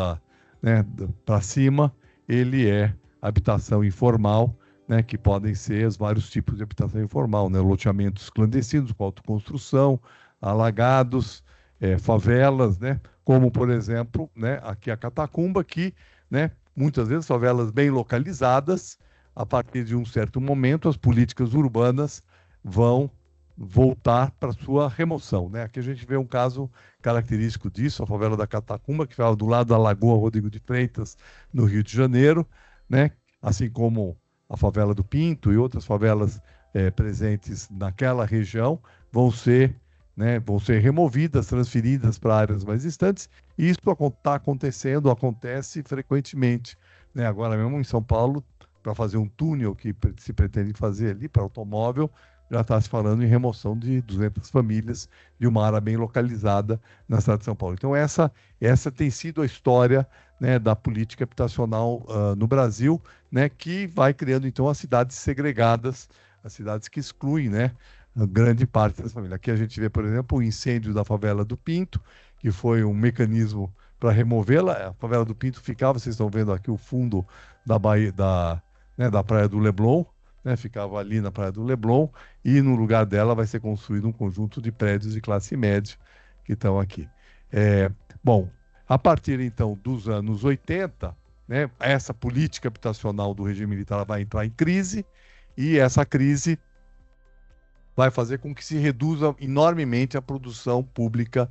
para cima, ele é habitação informal, né, que podem ser os vários tipos de habitação informal, né, loteamentos clandestinos com autoconstrução, alagados, favelas, né, como, por exemplo, né, aqui a Catacumba, que, né, muitas vezes favelas bem localizadas, a partir de um certo momento, as políticas urbanas vão voltar para sua remoção, né? Aqui a gente vê um caso característico disso, a favela da Catacumba, que ficava do lado da Lagoa Rodrigo de Freitas, no Rio de Janeiro, né? Assim como a favela do Pinto e outras favelas presentes naquela região vão ser removidas, transferidas para áreas mais distantes, e isso está acontecendo, acontece frequentemente, né? Agora mesmo em São Paulo, para fazer um túnel que se pretende fazer ali para automóvel, já está se falando em remoção de 200 famílias de uma área bem localizada na cidade de São Paulo. Então, essa tem sido a história, né, da política habitacional no Brasil, né, que vai criando, então, as cidades segregadas, as cidades que excluem, né, a grande parte das famílias. Aqui a gente vê, por exemplo, o incêndio da favela do Pinto, que foi um mecanismo para removê-la. A favela do Pinto ficava, vocês estão vendo aqui o fundo da Bahia, da Praia do Leblon, né, ficava ali na Praia do Leblon, e no lugar dela vai ser construído um conjunto de prédios de classe média que estão aqui. Bom, a partir então dos anos 80, né, essa política habitacional do regime militar vai entrar em crise, e essa crise vai fazer com que se reduza enormemente a produção pública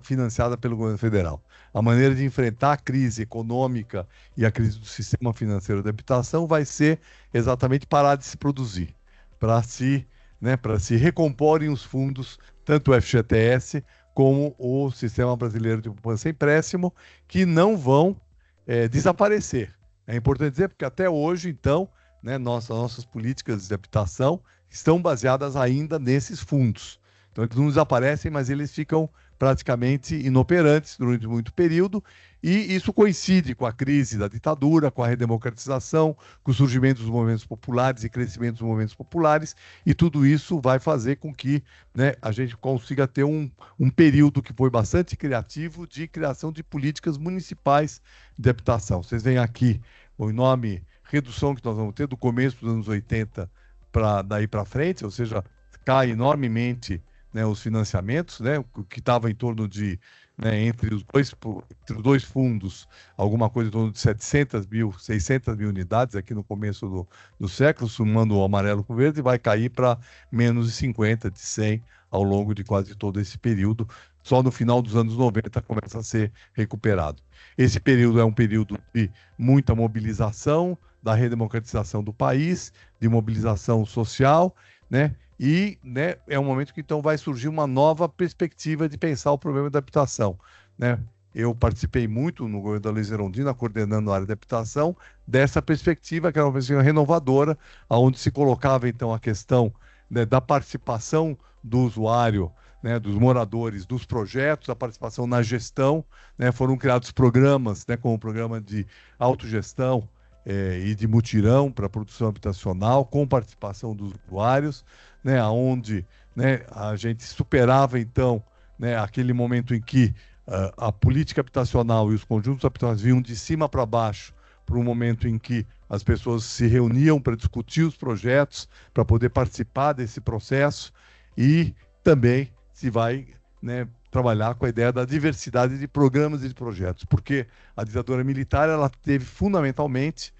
financiada pelo governo federal. A maneira de enfrentar a crise econômica e a crise do sistema financeiro da habitação vai ser exatamente parar de se produzir, para se recomporem os fundos, tanto o FGTS como o Sistema Brasileiro de Poupança e Empréstimo, que não vão desaparecer. É importante dizer, porque até hoje, então, né, nossas políticas de habitação estão baseadas ainda nesses fundos. Então, eles não desaparecem, mas eles ficam praticamente inoperantes durante muito período, e isso coincide com a crise da ditadura, com a redemocratização, com o surgimento dos movimentos populares e crescimento dos movimentos populares, e tudo isso vai fazer com que, né, a gente consiga ter um período que foi bastante criativo de criação de políticas municipais de habitação. Vocês veem aqui o enorme redução que nós vamos ter do começo dos anos 80 para daí para frente, ou seja, cai enormemente, né, os financiamentos, né, o que estava em torno de, né, entre os dois fundos, alguma coisa em torno de 600 mil unidades aqui no começo do século, somando o amarelo com o verde, vai cair para menos de 50, de 100 ao longo de quase todo esse período. Só no final dos anos 90 começa a ser recuperado. Esse período é um período de muita mobilização, da redemocratização do país, de mobilização social, né? E, né, é um momento que então vai surgir uma nova perspectiva de pensar o problema da habitação, né? Eu participei muito no governo da Luiz Erundina, coordenando a área de habitação, dessa perspectiva, que era uma perspectiva renovadora, onde se colocava então a questão, né, da participação do usuário, né, dos moradores, dos projetos, a participação na gestão, né? Foram criados programas, né, como o programa de autogestão e de mutirão para a produção habitacional, com participação dos usuários, né, onde, né, a gente superava, então, né, aquele momento em que a política habitacional e os conjuntos habitacionais vinham de cima para baixo, para um momento em que as pessoas se reuniam para discutir os projetos, para poder participar desse processo, e também se vai, né, trabalhar com a ideia da diversidade de programas e de projetos, porque a ditadura militar ela teve fundamentalmente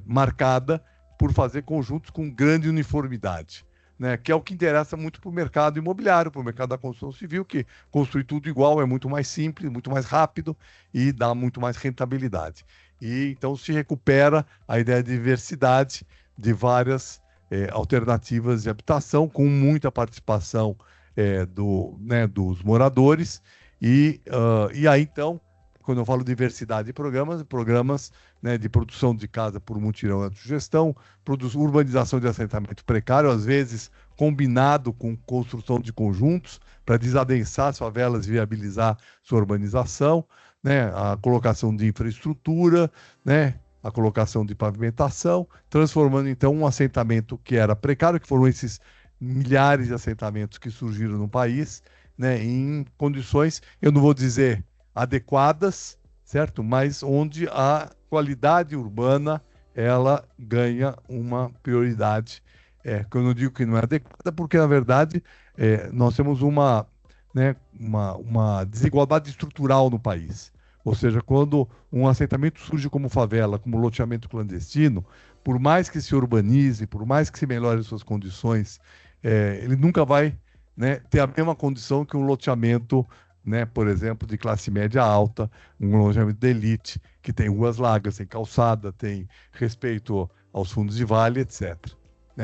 marcada por fazer conjuntos com grande uniformidade, né, que é o que interessa muito para o mercado imobiliário, para o mercado da construção civil, que construir tudo igual é muito mais simples, muito mais rápido e dá muito mais rentabilidade. E então se recupera a ideia de diversidade de várias alternativas de habitação, com muita participação dos moradores. E aí, então, quando eu falo diversidade de programas né, de produção de casa por mutirão e autogestão, urbanização de assentamento precário, às vezes combinado com construção de conjuntos, para desadensar as favelas e viabilizar sua urbanização, né, a colocação de infraestrutura, né, a colocação de pavimentação, transformando então um assentamento que era precário, que foram esses milhares de assentamentos que surgiram no país, né, em condições, eu não vou dizer adequadas, certo? Mas onde a qualidade urbana ela ganha uma prioridade. Que eu não digo que não é adequada, porque na verdade nós temos uma desigualdade estrutural no país. Ou seja, quando um assentamento surge como favela, como loteamento clandestino, por mais que se urbanize, por mais que se melhore suas condições, ele nunca vai, né, ter a mesma condição que um loteamento, né, por exemplo, de classe média alta, um loteamento de elite, que tem ruas largas, tem calçada, tem respeito aos fundos de vale, etc.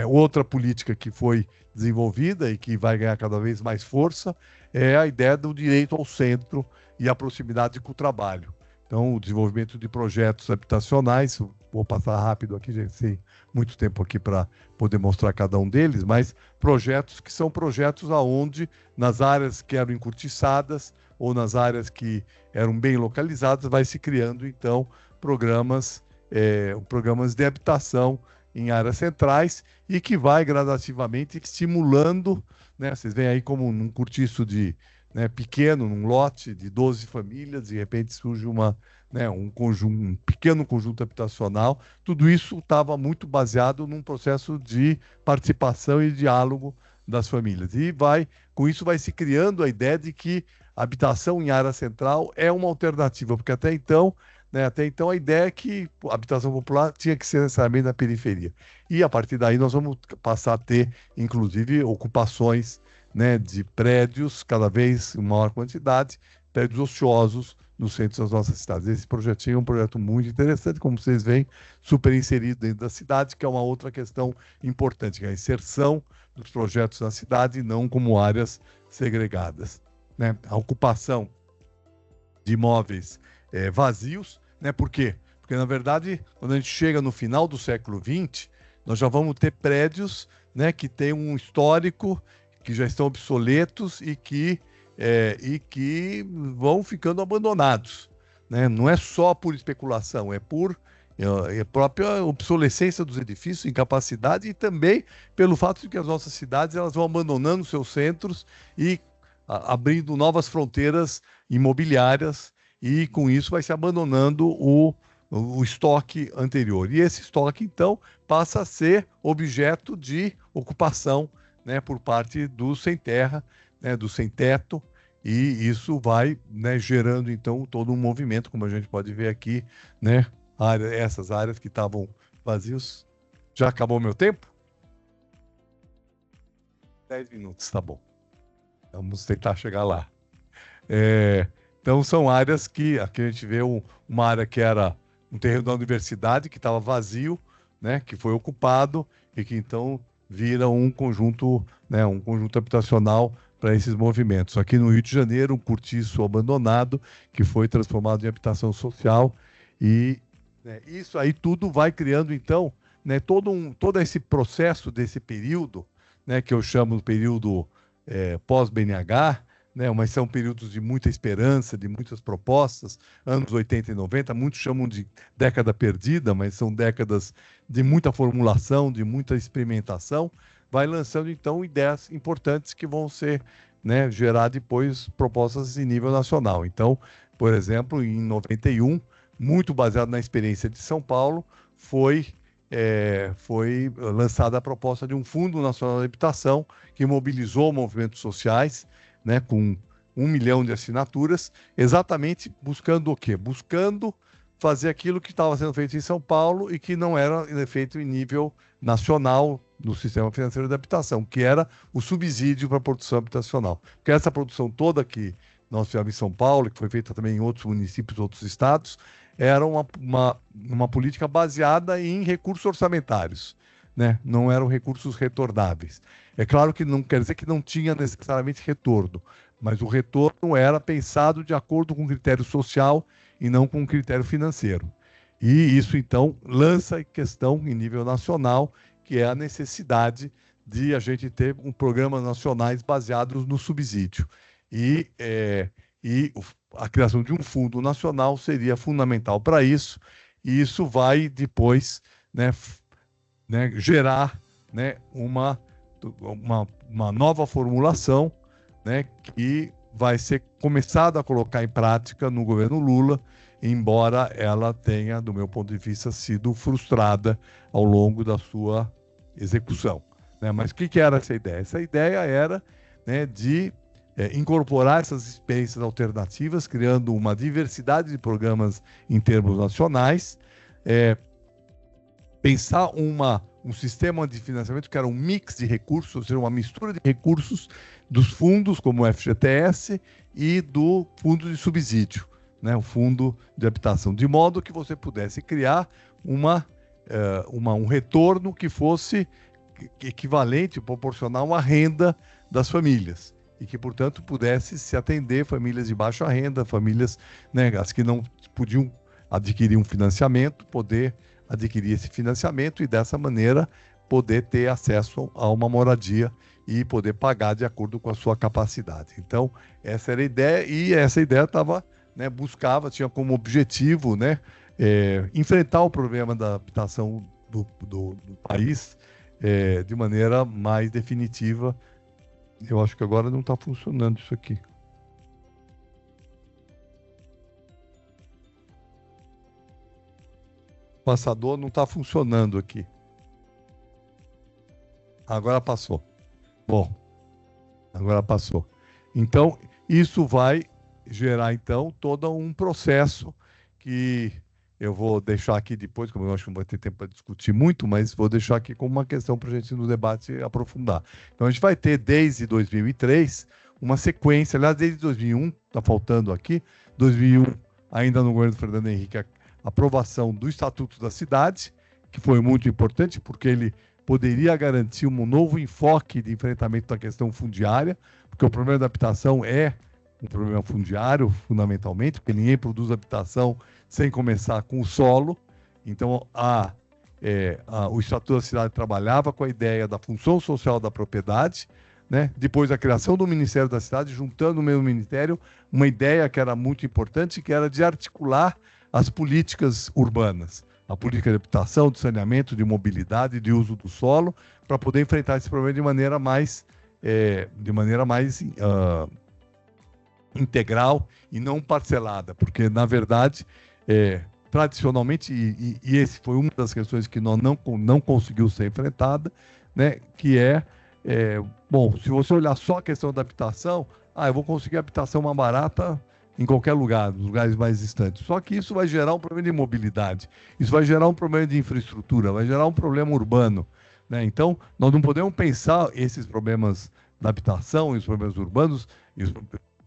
Outra política que foi desenvolvida e que vai ganhar cada vez mais força é a ideia do direito ao centro e a proximidade com o trabalho. Então, o desenvolvimento de projetos habitacionais, vou passar rápido aqui, gente, sem muito tempo aqui para poder mostrar cada um deles, mas projetos que são projetos aonde, nas áreas que eram encurtiçadas ou nas áreas que eram bem localizadas, vai se criando, então, programas de habitação em áreas centrais e que vai gradativamente estimulando, né? Vocês veem aí como num cortiço pequeno, num lote de 12 famílias, de repente surge um pequeno conjunto habitacional. Tudo isso estava muito baseado num processo de participação e diálogo das famílias. E com isso vai se criando a ideia de que a habitação em área central é uma alternativa, porque até então a ideia é que a habitação popular tinha que ser necessariamente na periferia. E a partir daí nós vamos passar a ter, inclusive, ocupações, né, de prédios, cada vez em maior quantidade, prédios ociosos nos centros das nossas cidades. Esse projetinho é um projeto muito interessante, como vocês veem, super inserido dentro da cidade, que é uma outra questão importante, que é a inserção dos projetos na cidade e não como áreas segregadas, né? A ocupação de imóveis vazios, né? Por quê? Porque, na verdade, quando a gente chega no final do século XX, nós já vamos ter prédios, né, que têm um histórico, que já estão obsoletos e que vão ficando abandonados, né? Não é só por especulação, é por própria obsolescência dos edifícios, incapacidade, e também pelo fato de que as nossas cidades elas vão abandonando seus centros e abrindo novas fronteiras imobiliárias, e com isso vai se abandonando o estoque anterior. E esse estoque, então, passa a ser objeto de ocupação, né, por parte do sem-terra, né, do sem-teto, e isso vai, né, gerando, então, todo um movimento, como a gente pode ver aqui, né, essas áreas que estavam vazios. Já acabou meu tempo? 10 minutos, tá bom. Vamos tentar chegar lá. Então, são áreas que aqui a gente vê uma área que era um terreno da universidade, que estava vazio, né, que foi ocupado e que, então, vira um conjunto habitacional para esses movimentos. Aqui no Rio de Janeiro, um cortiço abandonado que foi transformado em habitação social, e isso aí tudo vai criando, então, né, todo esse processo desse período, né, que eu chamo de período pós-BNH, né, mas são períodos de muita esperança, de muitas propostas, anos 80 e 90, muitos chamam de década perdida, mas são décadas de muita formulação, de muita experimentação, vai lançando, então, ideias importantes que vão ser né, gerar depois propostas em nível nacional. Então, por exemplo, em 91, muito baseado na experiência de São Paulo, foi lançada a proposta de um Fundo Nacional de Habitação, que mobilizou movimentos sociais, né, com 1 milhão de assinaturas, exatamente buscando o quê? Buscando fazer aquilo que estava sendo feito em São Paulo e que não era feito em nível nacional no sistema financeiro de habitação, que era o subsídio para a produção habitacional. Porque essa produção toda que nós tivemos em São Paulo, que foi feita também em outros municípios, outros estados, era uma política baseada em recursos orçamentários, né? Não eram recursos retornáveis. É claro que não quer dizer que não tinha necessariamente retorno, mas o retorno era pensado de acordo com o critério social e não com o critério financeiro. E isso, então, lança em questão em nível nacional, que é a necessidade de a gente ter programas nacionais baseados no subsídio. E a criação de um fundo nacional seria fundamental para isso, e isso vai depois, né, gerar, né, uma nova formulação, né, que vai ser começada a colocar em prática no governo Lula, embora ela tenha, do meu ponto de vista, sido frustrada ao longo da sua execução, né? Mas o que era essa ideia? Essa ideia era, né, de incorporar essas experiências alternativas, criando uma diversidade de programas em termos nacionais, pensar um sistema de financiamento que era um mix de recursos, ou seja, uma mistura de recursos dos fundos, como o FGTS, e do fundo de subsídio, né, o fundo de habitação, de modo que você pudesse criar um retorno que fosse equivalente, proporcional à renda das famílias, e que, portanto, pudesse se atender famílias de baixa renda, famílias, né, as que não podiam adquirir um financiamento, poder adquirir esse financiamento e, dessa maneira, poder ter acesso a uma moradia e poder pagar de acordo com a sua capacidade. Então, essa era a ideia, e essa ideia estava, né, tinha como objetivo, né, enfrentar o problema da habitação do país de maneira mais definitiva. Eu acho que agora não está funcionando isso aqui. O passador não está funcionando aqui. Agora passou. Bom, agora passou. Então, isso vai gerar, então, todo um processo que eu vou deixar aqui depois, como eu acho que não vai ter tempo para discutir muito, mas vou deixar aqui como uma questão para a gente no debate aprofundar. Então, a gente vai ter, desde 2003, uma sequência, aliás, desde 2001, está faltando aqui, 2001, ainda no governo do Fernando Henrique, a aprovação do Estatuto da Cidade, que foi muito importante, porque ele poderia garantir um novo enfoque de enfrentamento da questão fundiária, porque o problema da habitação é um problema fundiário, fundamentalmente, porque ninguém produz habitação sem começar com o solo. Então, o Estatuto da Cidade trabalhava com a ideia da função social da propriedade, né? Depois a criação do Ministério da Cidade, juntando no mesmo ministério uma ideia que era muito importante, que era de articular as políticas urbanas, a política de habitação, de saneamento, de mobilidade, de uso do solo, para poder enfrentar esse problema de maneira mais integral e não parcelada, porque, na verdade, tradicionalmente, e esse foi uma das questões que nós não conseguiu ser enfrentada, né, que bom, se você olhar só a questão da habitação, eu vou conseguir habitação mais barata em qualquer lugar, nos lugares mais distantes. Só que isso vai gerar um problema de mobilidade, isso vai gerar um problema de infraestrutura, vai gerar um problema urbano, né? Então, nós não podemos pensar esses problemas da habitação e os problemas urbanos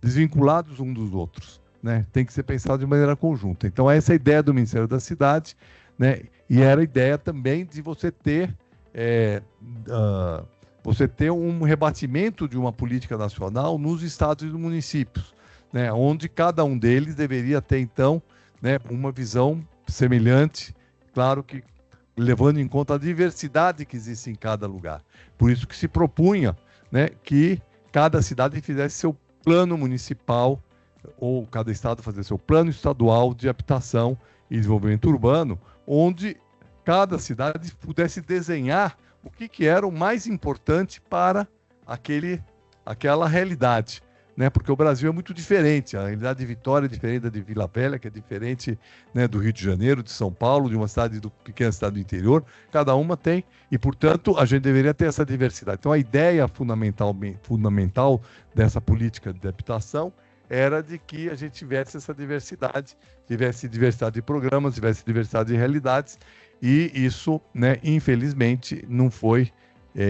desvinculados uns dos outros, né? Tem que ser pensado de maneira conjunta. Então, essa é a ideia do Ministério da Cidade, né? E era a ideia também de você ter um rebatimento de uma política nacional nos estados e nos municípios, né, onde cada um deles deveria ter, então, né, uma visão semelhante, claro que levando em conta a diversidade que existe em cada lugar. Por isso que se propunha, né, que cada cidade fizesse seu plano municipal, ou cada estado fazer seu plano estadual de habitação e desenvolvimento urbano, onde cada cidade pudesse desenhar o que era o mais importante para aquele aquela realidade, né? Porque o Brasil é muito diferente, a realidade de Vitória é diferente da de Vila Velha, que é diferente, né, do Rio de Janeiro, de São Paulo, de uma pequena cidade do interior, cada uma tem, e portanto a gente deveria ter essa diversidade. Então a ideia fundamental dessa política de habitação era de que a gente tivesse essa diversidade, tivesse diversidade de programas, tivesse diversidade de realidades, e isso, né, infelizmente, não foi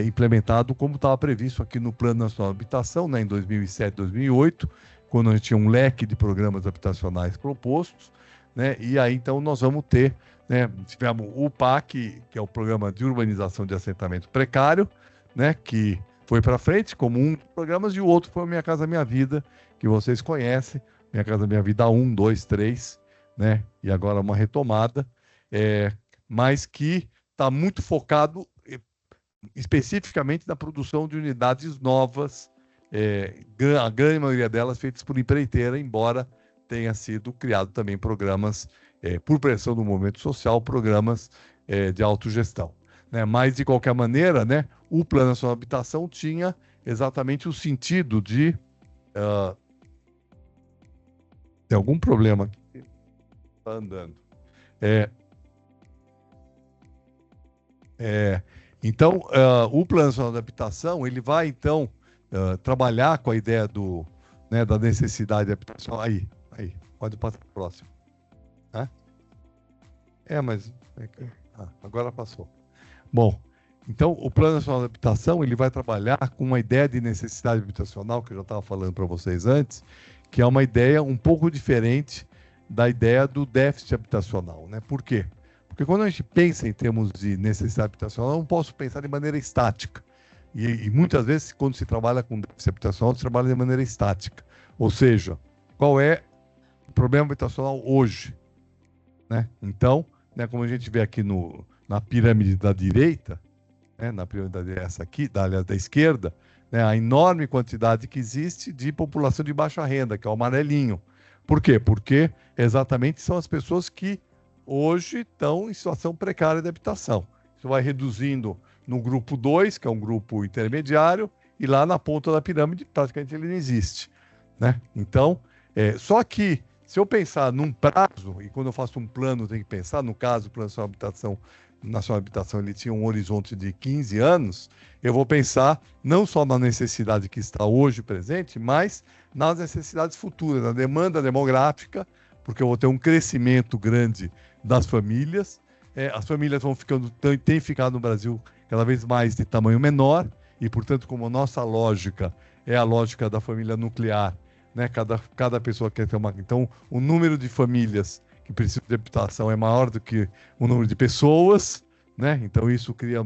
implementado como estava previsto aqui no Plano Nacional de Habitação, né, em 2007, 2008, quando a gente tinha um leque de programas habitacionais propostos, né, e aí então nós vamos ter, né, tivemos o PAC, que é o Programa de Urbanização de Assentamento Precário, né, que foi para frente como um dos programas, e o outro foi o Minha Casa Minha Vida, que vocês conhecem, Minha Casa Minha Vida 1, 2, 3, né, e agora uma retomada, mas que está muito focado especificamente na produção de unidades novas, a grande maioria delas feitas por empreiteira, embora tenha sido criado também programas, por pressão do movimento social, programas de autogestão, né? Mas, de qualquer maneira, né, o Plano Nacional de Habitação tinha exatamente o sentido de... tem algum problema aqui? Está andando. Então, o Plano Nacional de Habitação, ele vai, então, trabalhar com a ideia né, da necessidade de habitação. Aí, pode passar para o próximo. Mas... agora passou. Bom, então, o Plano Nacional de Habitação, ele vai trabalhar com uma ideia de necessidade habitacional, que eu já estava falando para vocês antes, que é uma ideia um pouco diferente da ideia do déficit habitacional, né? Por quê? Porque quando a gente pensa em termos de necessidade habitacional, eu não posso pensar de maneira estática. E muitas vezes, quando se trabalha com déficit habitacional, se trabalha de maneira estática. Ou seja, qual é o problema habitacional hoje, né? Então, né, como a gente vê aqui na pirâmide da direita, né, na pirâmide essa aqui, aliás, da esquerda, né, a enorme quantidade que existe de população de baixa renda, que é o amarelinho. Por quê? Porque exatamente são as pessoas que hoje estão em situação precária de habitação. Isso vai reduzindo no grupo 2, que é um grupo intermediário, e lá na ponta da pirâmide praticamente ele não existe, né? Então, só que se eu pensar num prazo, e quando eu faço um plano eu tenho que pensar, no caso o Plano Nacional de Habitação ele tinha um horizonte de 15 anos, eu vou pensar não só na necessidade que está hoje presente, mas nas necessidades futuras, na demanda demográfica, porque eu vou ter um crescimento grande das famílias, as famílias têm ficado no Brasil cada vez mais de tamanho menor, e, portanto, como a nossa lógica é a lógica da família nuclear, né? Cada pessoa quer ter uma... Então, o número de famílias que precisam de habitação é maior do que o número de pessoas, né? Então, isso cria...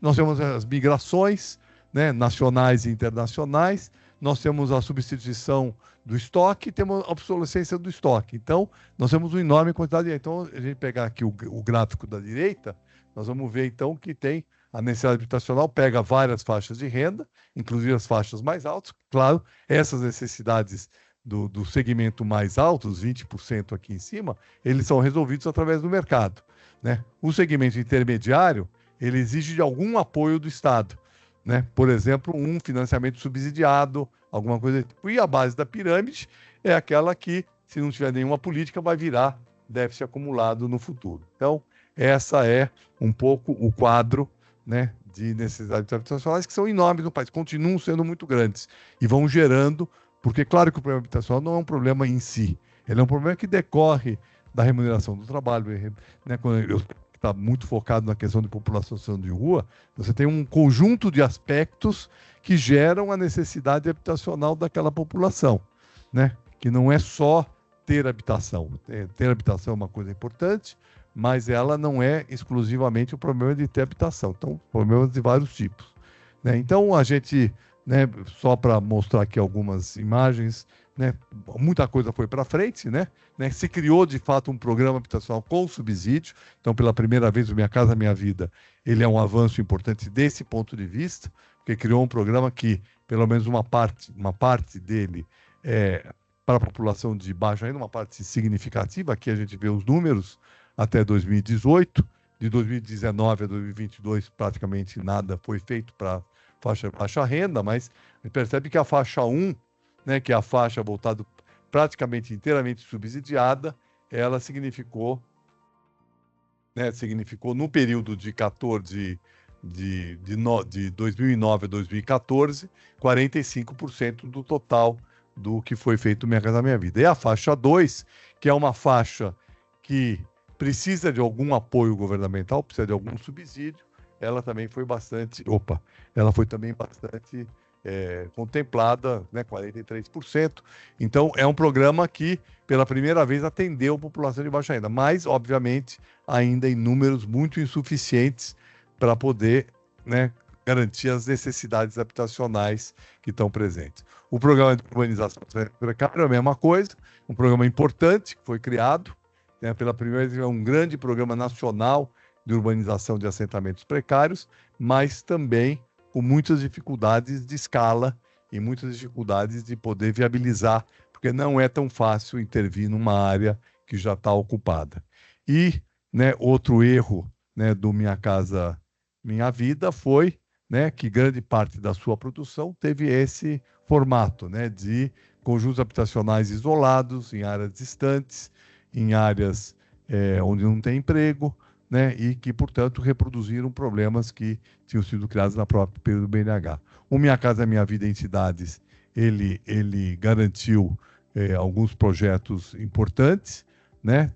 Nós temos as migrações, né, nacionais e internacionais, nós temos a substituição do estoque e temos a obsolescência do estoque. Então, nós temos uma enorme quantidade. Então, a gente pegar aqui o gráfico da direita, nós vamos ver, então, que tem a necessidade habitacional, pega várias faixas de renda, inclusive as faixas mais altas. Claro, essas necessidades do segmento mais alto, os 20% aqui em cima, eles são resolvidos através do mercado, né? O segmento intermediário, ele exige de algum apoio do Estado, né? Por exemplo, um financiamento subsidiado, alguma coisa tipo. E a base da pirâmide é aquela que, se não tiver nenhuma política, vai virar déficit acumulado no futuro. Então, essa é um pouco o quadro, né, de necessidades habitacionais, que são enormes no país, continuam sendo muito grandes e vão gerando, porque claro que o problema habitacional não é um problema em si, ele é um problema que decorre da remuneração do trabalho, né? Quando eu está muito focado na questão de população de rua, você tem um conjunto de aspectos que geram a necessidade habitacional daquela população, né? Que não é só ter habitação. Ter habitação é uma coisa importante, mas ela não é exclusivamente o problema de ter habitação. Então, problemas de vários tipos, né? Então, a gente, né, só para mostrar aqui algumas imagens, né, muita coisa foi para frente, né? Se criou, de fato, um programa habitacional com subsídio. Então, pela primeira vez, o Minha Casa Minha Vida, ele é um avanço importante desse ponto de vista, porque criou um programa que, pelo menos uma parte dele para a população de baixa renda, uma parte significativa. Aqui a gente vê os números até 2018, de 2019 a 2022 praticamente nada foi feito para faixa baixa renda, mas a gente percebe que a faixa 1, né, que é a faixa voltada praticamente inteiramente subsidiada, ela significou, né, no período de 2009 a 2014, 45% do total do que foi feito no Minha Casa Minha Vida. E a faixa 2, que é uma faixa que precisa de algum apoio governamental, precisa de algum subsídio, ela também foi bastante, contemplada, né, 43%. Então, é um programa que, pela primeira vez, atendeu a população de baixa renda, mas, obviamente, ainda em números muito insuficientes para poder, né, garantir as necessidades habitacionais que estão presentes. O programa de urbanização precária é a mesma coisa, um programa importante que foi criado, né, pela primeira vez, é um grande programa nacional de urbanização de assentamentos precários, mas também com muitas dificuldades de escala e muitas dificuldades de poder viabilizar, porque não é tão fácil intervir numa área que já está ocupada. E, né, outro erro, né, do Minha Casa Minha Vida foi, né, que grande parte da sua produção teve esse formato, né, de conjuntos habitacionais isolados, em áreas distantes, em áreas onde não tem emprego, né, e que, portanto, reproduziram problemas que tinham sido criados na própria período do BNH. O Minha Casa Minha Vida em Cidades, ele garantiu alguns projetos importantes, né,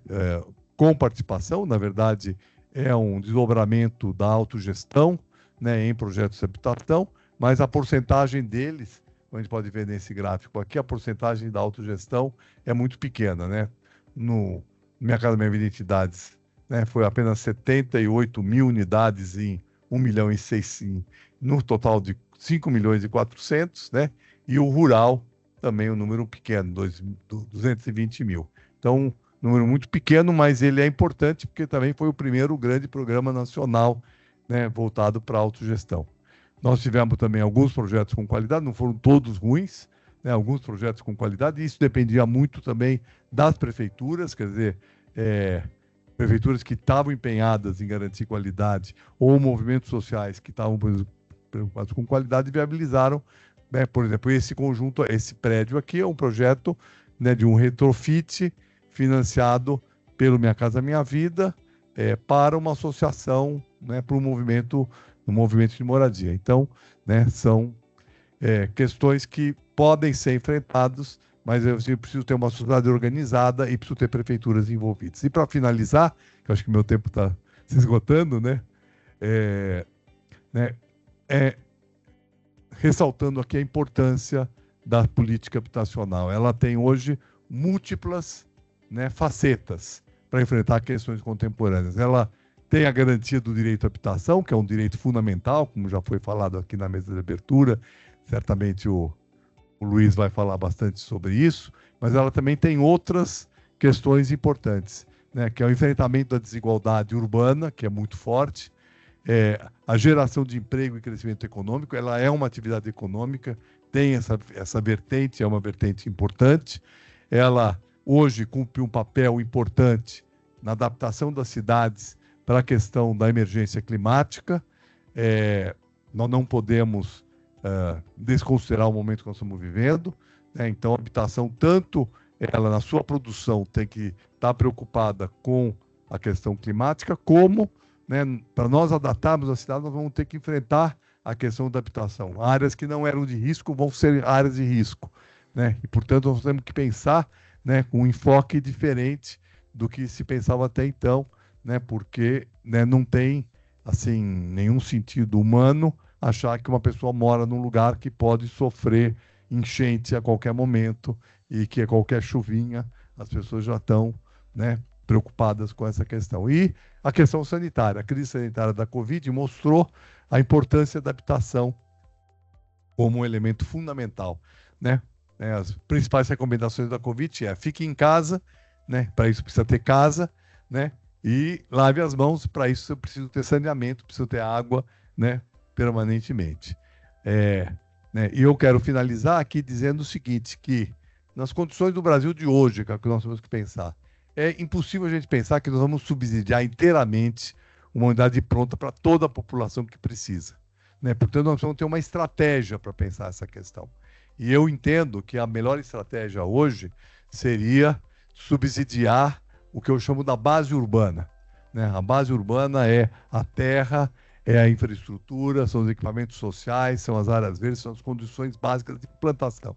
com participação, na verdade, é um desdobramento da autogestão, né, em projetos de habitação, mas a porcentagem deles, como a gente pode ver nesse gráfico aqui, a porcentagem da autogestão é muito pequena, né? No Minha Casa Minha Vida em Entidades, né, foi apenas 78 mil unidades em 1 milhão e 600, no total de 5 milhões e 400, né? E o rural também um número pequeno, 220 mil. Então, número muito pequeno, mas ele é importante porque também foi o primeiro grande programa nacional, né, voltado para a autogestão. Nós tivemos também alguns projetos com qualidade, não foram todos ruins, né, alguns projetos com qualidade, e isso dependia muito também das prefeituras, quer dizer, prefeituras que estavam empenhadas em garantir qualidade ou movimentos sociais que estavam preocupados com qualidade viabilizaram, né, por exemplo, esse conjunto, esse prédio aqui é um projeto, né, de um retrofit financiado pelo Minha Casa Minha Vida para uma associação, né, para um movimento de moradia. Então, né, são questões que podem ser enfrentadas, mas eu preciso ter uma sociedade organizada e preciso ter prefeituras envolvidas. E para finalizar, que eu acho que meu tempo está se esgotando, né, ressaltando aqui a importância da política habitacional. Ela tem hoje múltiplas, né, facetas para enfrentar questões contemporâneas. Ela tem a garantia do direito à habitação, que é um direito fundamental, como já foi falado aqui na mesa de abertura, certamente o Luiz vai falar bastante sobre isso, mas ela também tem outras questões importantes, né, que é o enfrentamento da desigualdade urbana, que é muito forte, a geração de emprego e crescimento econômico, ela é uma atividade econômica, tem essa vertente, é uma vertente importante, ela hoje cumpre um papel importante na adaptação das cidades para a questão da emergência climática. Nós não podemos desconsiderar o momento que nós estamos vivendo, né? Então, a habitação, tanto ela na sua produção tem que estar preocupada com a questão climática, como, né, para nós adaptarmos a cidade, nós vamos ter que enfrentar a questão da habitação. Áreas que não eram de risco vão ser áreas de risco, né? E, portanto, nós temos que pensar, né, com um enfoque diferente do que se pensava até então, né, porque, né, não tem assim nenhum sentido humano achar que uma pessoa mora num lugar que pode sofrer enchente a qualquer momento e que a qualquer chuvinha as pessoas já estão, né, preocupadas com essa questão. E a questão sanitária, a crise sanitária da Covid mostrou a importância da habitação como um elemento fundamental, né? As principais recomendações da Covid fique em casa, né? Para isso precisa ter casa, né? E lave as mãos, para isso eu preciso ter saneamento, preciso ter água, né, permanentemente. Né? E eu quero finalizar aqui dizendo o seguinte, que nas condições do Brasil de hoje, que é o que nós temos que pensar, é impossível a gente pensar que nós vamos subsidiar inteiramente uma unidade pronta para toda a população que precisa. né? Portanto, nós precisamos ter uma estratégia para pensar essa questão. E eu entendo que a melhor estratégia hoje seria subsidiar o que eu chamo da base urbana, né? A base urbana é a terra, é a infraestrutura, são os equipamentos sociais, são as áreas verdes, são as condições básicas de plantação,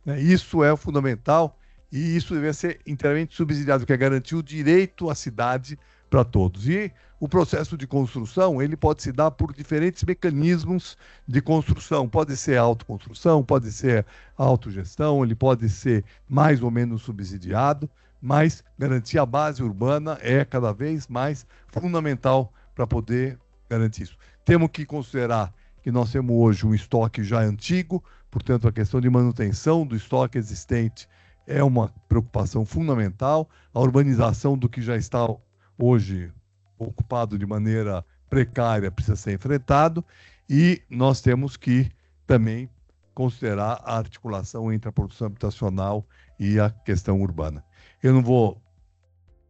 né? Isso é fundamental e isso deve ser inteiramente subsidiado, que é garantir o direito à cidade para todos. E o processo de construção, ele pode se dar por diferentes mecanismos de construção. Pode ser autoconstrução, pode ser autogestão, ele pode ser mais ou menos subsidiado, mas garantir a base urbana é cada vez mais fundamental para poder garantir isso. Temos que considerar que nós temos hoje um estoque já antigo, portanto, a questão de manutenção do estoque existente é uma preocupação fundamental. A urbanização do que já está hoje ocupado de maneira precária precisa ser enfrentado e nós temos que também considerar a articulação entre a produção habitacional e a questão urbana. Eu não vou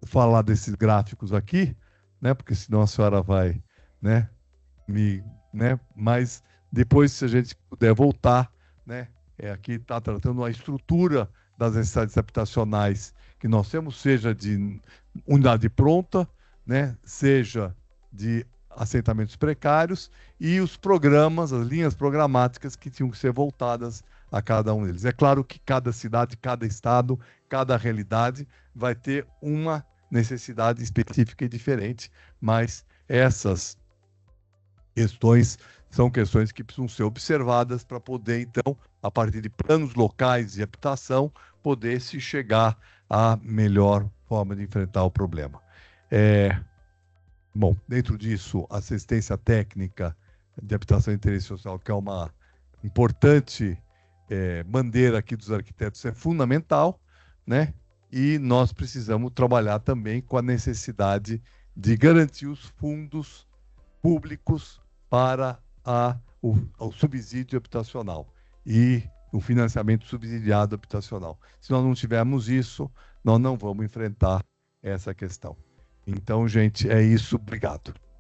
falar desses gráficos aqui, né, porque senão a senhora vai, né, mas depois, se a gente puder voltar, né, aqui está tratando a estrutura das necessidades habitacionais que nós temos, seja de unidade pronta, né, seja de assentamentos precários e os programas, as linhas programáticas que tinham que ser voltadas a cada um deles. É claro que cada cidade, cada estado, cada realidade vai ter uma necessidade específica e diferente, mas essas questões são questões que precisam ser observadas para poder, então, a partir de planos locais de habitação, poder se chegar à melhor forma de enfrentar o problema. Bom, dentro disso, assistência técnica de habitação e interesse social, que é uma importante bandeira aqui dos arquitetos, é fundamental, né? E nós precisamos trabalhar também com a necessidade de garantir os fundos públicos para o subsídio habitacional e o financiamento subsidiado habitacional. Se nós não tivermos isso, nós não vamos enfrentar essa questão. Então, gente, é isso. Obrigado.